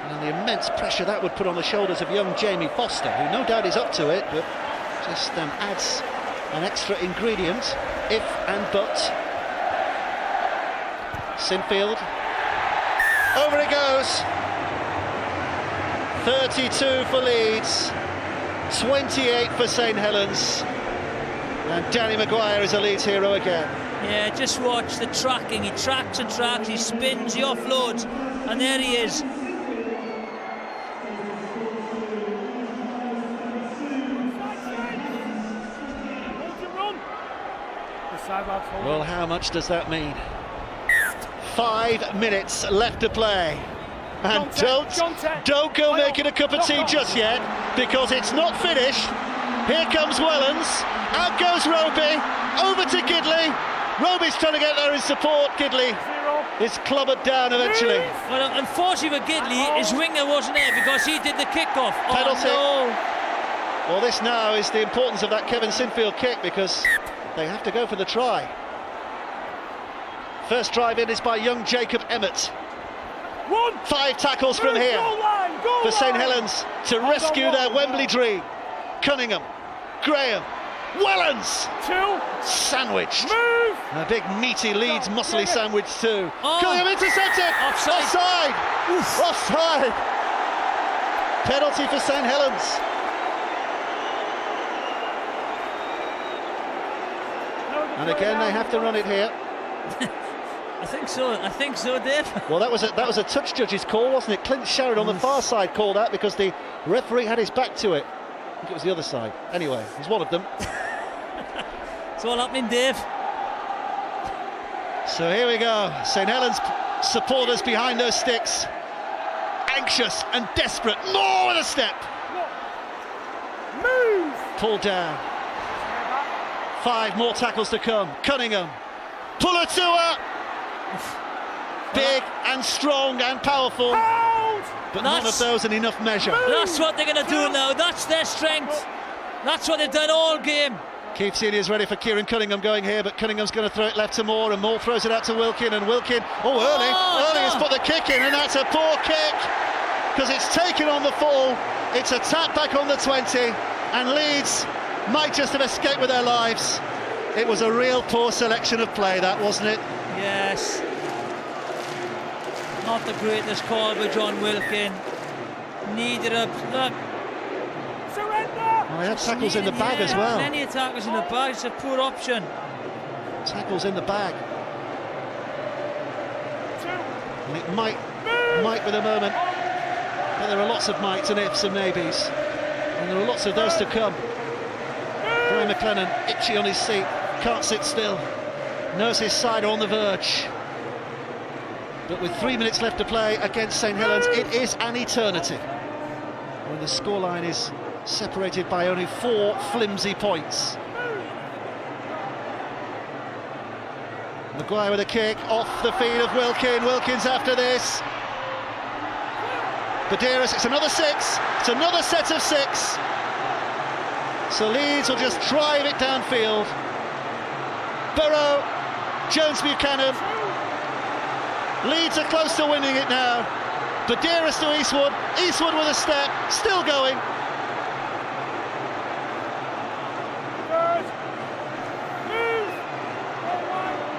And the immense pressure that would put on the shoulders of young Jamie Foster, who no doubt is up to it, but just adds an extra ingredient, if and but. Sinfield. Over it goes. 32 for Leeds, 28 for St Helens, and Danny Maguire is a Leeds hero again. Yeah, just watch the tracking. He tracks and tracks, he spins, he offloads, and there he is. Well, how much does that mean? 5 minutes left to play. And don't go making a cup of tea just yet, because it's not finished. Here comes Wellens, out goes Roby, over to Gidley. Roby's trying to get there in support. Gidley is clobbered down eventually. Well, unfortunately for Gidley, his winger wasn't there because he did the kick-off. Penalty. Oh, no. Well, this now is the importance of that Kevin Sinfield kick, because they have to go for the try. First drive in is by young Jacob Emmett. 5 tackles from here for St Helens to rescue their Wembley dream. Cunningham, Graham, Wellens, sandwiched. A big meaty Leeds muscly sandwich too. Cunningham intercepted. Offside. Offside. Penalty for St Helens. And again they have to run it here. I think so, Dave. Well, that was a touch judge's call, wasn't it? Clint Sherrod on the far side called that because the referee had his back to it. think it was the other side. Anyway, it was one of them. It's all happening, Dave. So here we go. St Helens supporters behind those sticks. Anxious and desperate. More with a step. Move! Pulled down. 5 more tackles to come. Cunningham. Pulatua. Big and strong and powerful. But none of those in enough measure. That's what they're going to do now. That's their strength. That's what they've done all game. Keith Senior's ready for Kieran Cunningham going here, but Cunningham's going to throw it left to Moore, and Moore throws it out to Wilkin, and Wilkin, early has put the kick in, and that's a poor kick, because it's taken on the full. It's a tap back on the 20, and Leeds might just have escaped with their lives. It was a real poor selection of play, that, wasn't it? Yes. Not the greatest call by John Wilkin. Needed a look. Oh, he had tackles in the bag as well. Plenty of tackles in the bag. It's a poor option. Tackles in the bag. And it might be the moment, but there are lots of mights and ifs and maybes, and there are lots of those to come. Brian McLennan, itchy on his seat, can't sit still, knows his side are on the verge. But with 3 minutes left to play against St Helens, it is an eternity when the scoreline is separated by only 4 flimsy points. Maguire with a kick off the feet of Wilkin. Wilkins after this. Badeiras, it's another 6. It's another set of 6. So Leeds will just drive it downfield. Burrow, Jones Buchanan. Leeds are close to winning it now. Badeiras to Eastwood. Eastwood with a step, still going.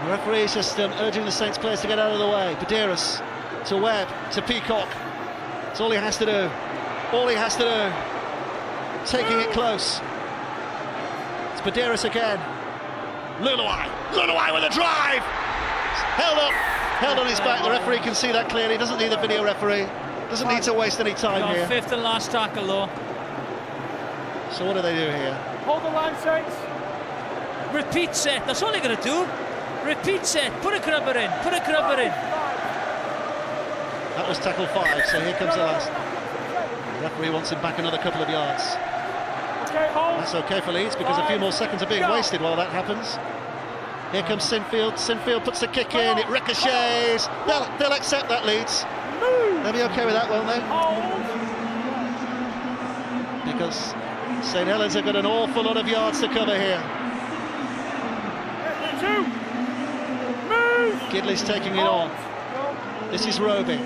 The referee is just urging the Saints players to get out of the way. Badeiras to Webb, to Peacock. That's all he has to do. All he has to do. Taking it close. It's Badeiras again. Luluai with a drive. Held on his back. The referee can see that clearly. Doesn't need a video referee. Doesn't need to waste any time here. 5th and last tackle though. So what do they do here? Hold the line, Saints. Repeat set. That's all they're going to do. Repeat set. Put a crubber in. Put a crubber in. That was tackle 5. So here comes the last. The referee wants him back another couple of yards. Okay, hold. That's okay for Leeds because a few more seconds are being wasted while that happens. Here comes Sinfield. Sinfield puts the kick in. It ricochets. They'll accept that, Leeds. They'll be okay with that, won't they? Because St Helens have got an awful lot of yards to cover here. Gidley's taking it on. This is Roby.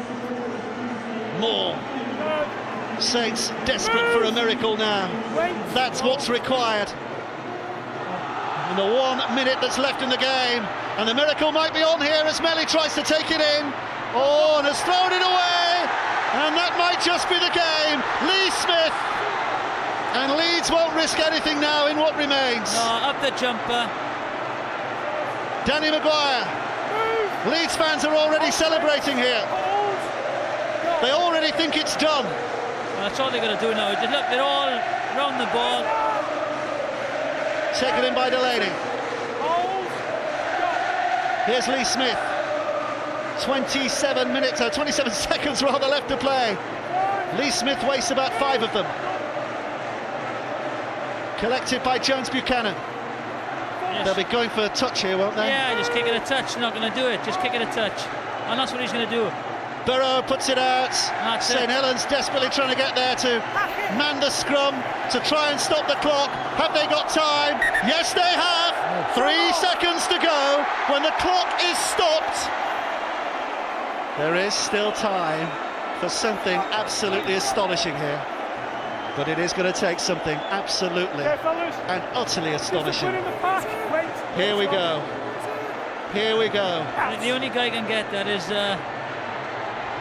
Moore. Saints desperate for a miracle now. That's what's required. In the 1 minute that's left in the game, and the miracle might be on here as Melly tries to take it in. Oh, and has thrown it away, and that might just be the game. Lee Smith, and Leeds won't risk anything now in what remains. No, up the jumper. Danny Maguire. Leeds fans are already celebrating here. They already think it's done. Well, that's all they're going to do now. Look, they're all round the ball. Taken in by Delaney. Here's Lee Smith. 27 minutes, 27 seconds rather left to play. Lee Smith wastes about 5 of them. Collected by Jones Buchanan. Yes. They'll be going for a touch here, won't they? Yeah, just kicking a touch. Not going to do it. Just kicking a touch. And that's what he's going to do. Burrow puts it out. St Helens desperately trying to get there to man the scrum to try and stop the clock. Have they got time? Yes, they have. 3 seconds to go when the clock is stopped. There is still time for something absolutely astonishing here. But it is going to take something absolutely and utterly astonishing. Here we go. Here we go. The only guy can get that is...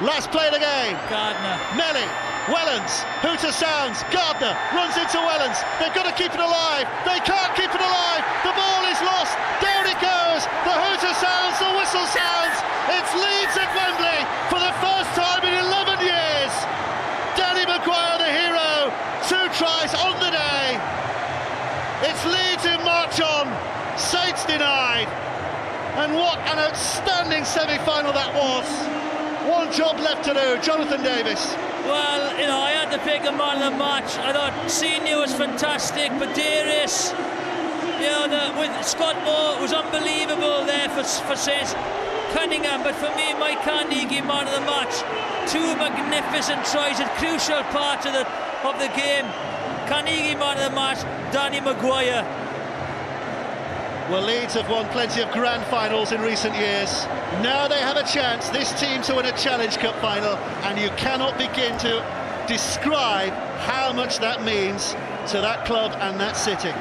last play of the game. Gardner. Melly. Wellens. Hooter sounds. Gardner runs into Wellens. They've got to keep it alive. They can't keep it alive. The ball is lost. Down it goes. The hooter sounds. The whistle sounds. It's Leeds at Wembley for the first time in 11 years. Danny Maguire, the hero. 2 tries on the day. It's Leeds who march on, Saints denied. And what an outstanding semi-final that was. One job left to do, Jonathan Davis. Well, you know, I had to pick a man of the match. I thought Senior was fantastic, but Darius, you know, with Scott Moore was unbelievable there for Saints. Cunningham, but for me, my Carnegie man of the match. Two magnificent tries at crucial parts of the game. Carnegie man of the match, Danny Maguire. Well, Leeds have won plenty of grand finals in recent years. Now they have a chance, this team, to win a Challenge Cup final, and you cannot begin to describe how much that means to that club and that city.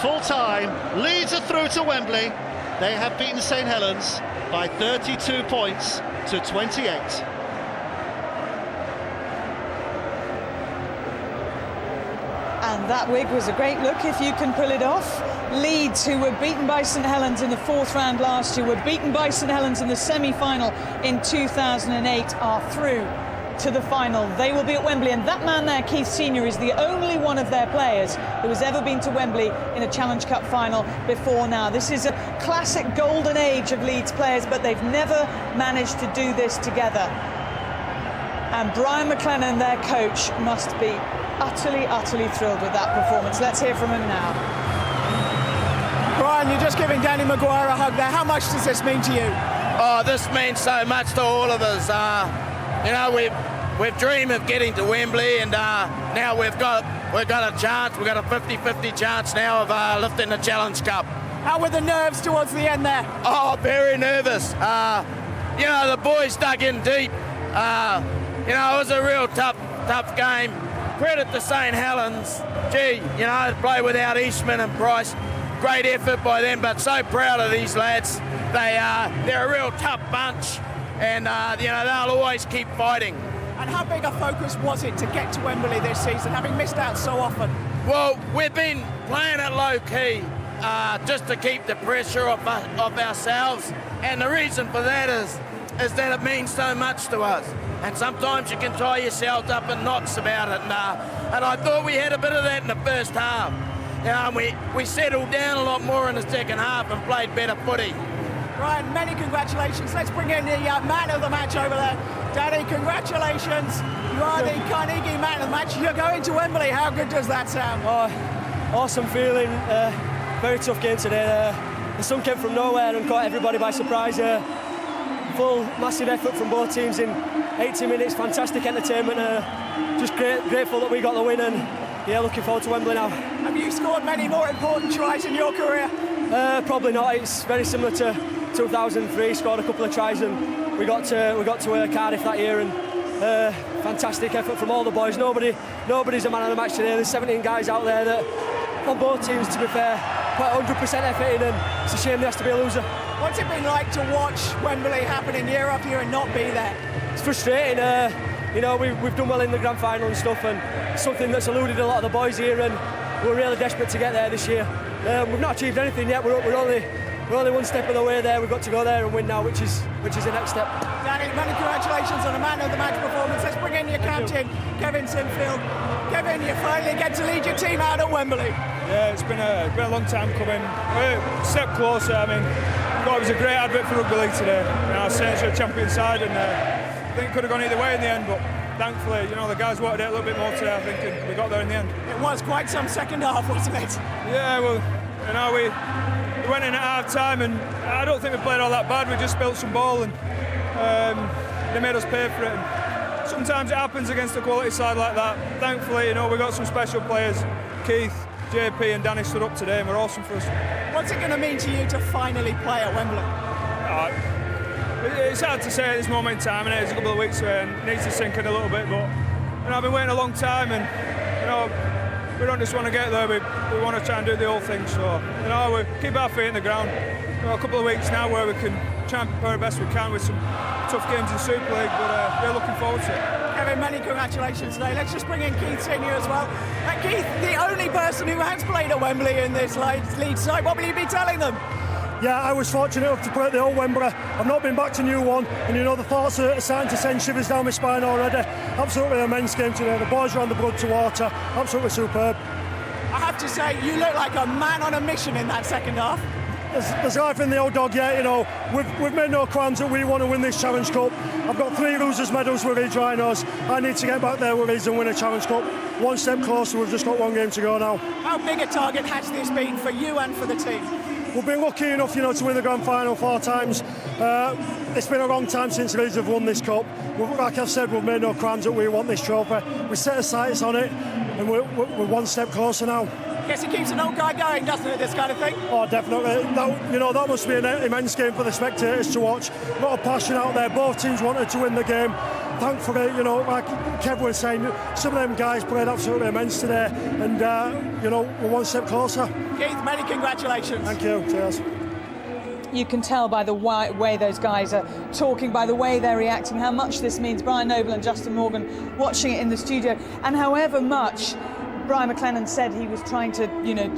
Full time, Leeds are through to Wembley. They have beaten St Helens by 32 points to 28. And that wig was a great look if you can pull it off. Leeds, who were beaten by St Helens in the fourth round last year, were beaten by St Helens in the semi-final in 2008, are through to the final. They will be at Wembley, and that man there, Keith Senior, is the only one of their players who has ever been to Wembley in a Challenge Cup final before now. This is a classic golden age of Leeds players, but they've never managed to do this together. And Brian McLennan, their coach, must be utterly thrilled with that performance. Let's hear from him now. Brian, you're just giving Danny Maguire a hug there. How much does this mean to you? Oh, this means so much to all of us. You know, we've dreamed of getting to Wembley, and now we've got a chance. We've got a 50-50 chance now of lifting the Challenge Cup. How were the nerves towards the end there? Oh, very nervous. You know, the boys dug in deep. You know, it was a real tough game. Credit to St Helens. Gee, you know, play without Eastman and Price. Great effort by them, but so proud of these lads. They're a real tough bunch, and you know, they'll always keep fighting. And how big a focus was it to get to Wembley this season, having missed out so often? Well, we've been playing it low key, just to keep the pressure off ourselves, and the reason for that is that it means so much to us. And sometimes you can tie yourself up in knots about it, and I thought we had a bit of that in the first half. You know, we settled down a lot more in the second half and played better footy. Ryan, many congratulations. Let's bring in the man of the match over there. Danny, congratulations. You are the Carnegie man of the match. You're going to Wembley. How good does that sound? Oh, awesome feeling. Very tough game today. The sun came from nowhere and caught everybody by surprise. Full, massive effort from both teams in 80 minutes. Fantastic entertainment. Just grateful that we got the win, and yeah, looking forward to Wembley now. Have you scored many more important tries in your career? Probably not. It's very similar to 2003. Scored a couple of tries, and we got to Cardiff that year, and fantastic effort from all the boys. Nobody's a man of the match today. There's 17 guys out there that, on both teams, to be fair, put 100% effort in, and it's a shame there has to be a loser. What's it been like to watch Wembley happening year after year and not be there? It's frustrating. You know, we've done well in the grand final and stuff, and something that's eluded a lot of the boys here, and we're really desperate to get there this year. We've not achieved anything yet. We're only one step of the way there. We've got to go there and win now, which is the next step. Danny, many congratulations on a man of the match performance. Let's bring in your captain, Kevin Sinfield. Kevin, you finally get to lead your team out at Wembley. Yeah, it's been a long time coming. We're a step closer. I mean, I thought it was a great advert for rugby league today. You know, Saints are a champion side, and I think it could have gone either way in the end, but thankfully, you know, the guys wanted it a little bit more today, I think, and we got there in the end. It was quite some second half, wasn't it? Yeah, well, you know, we went in at half-time, and I don't think we played all that bad. We just spilt some ball, and they made us pay for it. And sometimes it happens against a quality side like that. Thankfully, you know, we got some special players. Keith, JP and Danny stood up today, and were awesome for us. What's it going to mean to you to finally play at Wembley? It's hard to say at this moment in time, and it's a couple of weeks away, and it needs to sink in a little bit, but you know, I've been waiting a long time, and you know, we don't just want to get there, we want to try and do the whole thing, so you know, we keep our feet in the ground. You know, a couple of weeks now where we can try and prepare the best we can with some tough games in Super League, but we're looking forward to it. Kevin, many congratulations today. Let's just bring in Keith Senior as well. Keith, the only person who has played at Wembley in this Leeds side, what will you be telling them? Yeah, I was fortunate enough to play at the old Wembley. I've not been back to New One, and you know, the thoughts are starting to send shivers down my spine already. Absolutely immense game today. The boys ran the blood to water. Absolutely superb. I have to say you look like a man on a mission in that second half. There's life in the old dog yet, you know. We've made no qualms that we want to win this Challenge Cup. I've got 3 losers' medals with Leeds Rhinos. I need to get back there with Leeds and win a Challenge Cup. One step closer, we've just got 1 game to go now. How big a target has this been for you and for the team? We've been lucky enough, you know, to win the Grand Final 4 times. It's been a long time since Leeds have won this cup. Like I've said, we've made no qualms that we want this trophy. We set our sights on it, and we're 1 step closer now. Guess it keeps an old guy going, doesn't it, this kind of thing? Oh, definitely. That must be an immense game for the spectators to watch. A lot of passion out there. Both teams wanted to win the game. Thankfully, you know, like Kev was saying, some of them guys played absolutely immense today, and we're 1 step closer. Keith, many congratulations. Thank you. Cheers. You can tell by the way those guys are talking, by the way they're reacting, how much this means. Brian Noble and Justin Morgan watching it in the studio, and however much Brian McLennan said he was trying to,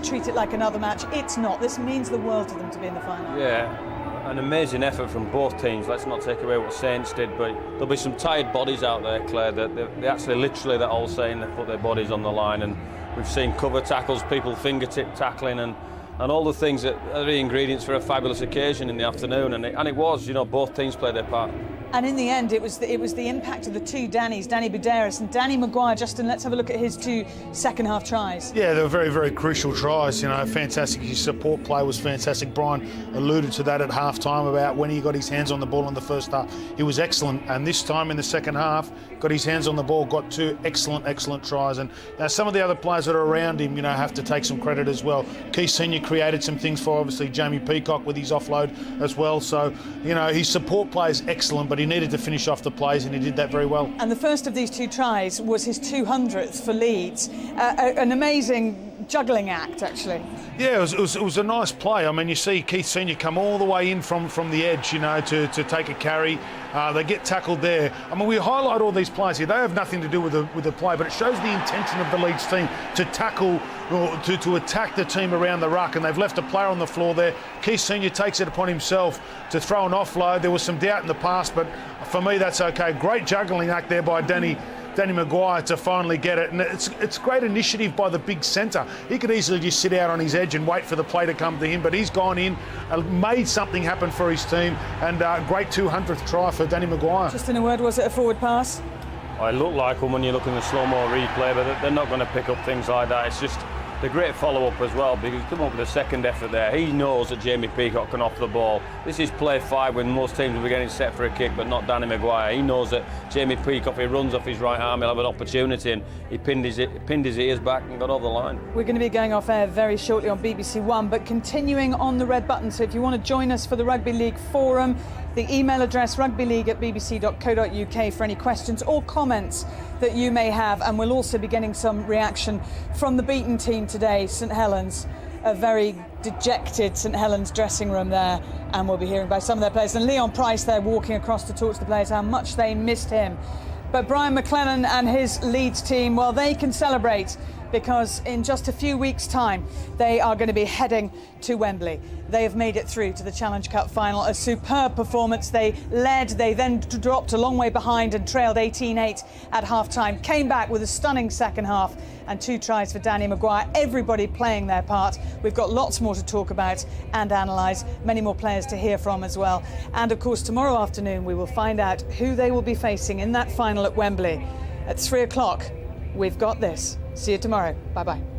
treat it like another match, it's not. This means the world to them to be in the final. Yeah, an amazing effort from both teams. Let's not take away what Saints did, but there'll be some tired bodies out there, Claire, that they actually literally, that all saying, they put their bodies on the line, and we've seen cover tackles, people fingertip tackling, and all the things that are the ingredients for a fabulous occasion in the afternoon, and it was, both teams played their part. And in the end, it was the impact of the 2 Dannys, Danny Buderis and Danny Maguire. Justin, let's have a look at his 2 second-half tries. Yeah, they were very, very crucial tries. Fantastic. His support play was fantastic. Brian alluded to that at half-time about when he got his hands on the ball in the first half. He was excellent. And this time in the second half, got his hands on the ball, got 2 excellent tries. And some of the other players that are around him, have to take some credit as well. Keith Senior created some things for, obviously, Jamie Peacock with his offload as well. So, his support play is excellent, but he needed to finish off the plays, and he did that very well. And the first of these 2 tries was his 200th for Leeds. An amazing juggling act, actually. Yeah, it was a nice play. I mean, you see Keith Senior come all the way in from the edge, to take a carry. They get tackled there. I mean, we highlight all these players here. They have nothing to do with the play, but it shows the intention of the Leeds team to tackle or to attack the team around the ruck, and they've left a player on the floor there. Keith Senior takes it upon himself to throw an offload. There was some doubt in the past, but for me, that's okay. Great juggling act there by Danny Maguire to finally get it, and it's great initiative by the big centre. He could easily just sit out on his edge and wait for the play to come to him, but he's gone in, made something happen for his team, and great 200th try for Danny Maguire. Just in a word, was it a forward pass? It looked like them when you look in the slow-mo replay, but they're not going to pick up things like that. It's just the great follow-up as well, because he's come up with a second effort there. He knows that Jamie Peacock can off the ball. This is play 5 when most teams will be getting set for a kick, but not Danny Maguire. He knows that Jamie Peacock, if he runs off his right arm, he'll have an opportunity, and he pinned his ears back and got over the line. We're going to be going off air very shortly on BBC One, but continuing on the red button, so if you want to join us for the Rugby League Forum, the email address rugbyleague@bbc.co.uk for any questions or comments that you may have, and we'll also be getting some reaction from the beaten team today, St Helens. A very dejected St Helens dressing room there, and we'll be hearing by some of their players. And Leon Price there walking across to talk to the players how much they missed him. But Brian McLennan and his Leeds team, well, they can celebrate, because in just a few weeks' time, they are going to be heading to Wembley. They have made it through to the Challenge Cup final. A superb performance. They led, they then dropped a long way behind and trailed 18-8 at half-time. Came back with a stunning second half and 2 tries for Danny Maguire. Everybody playing their part. We've got lots more to talk about and analyse. Many more players to hear from as well. And of course, tomorrow afternoon, we will find out who they will be facing in that final at Wembley. At 3 o'clock, we've got this. See you tomorrow. Bye-bye.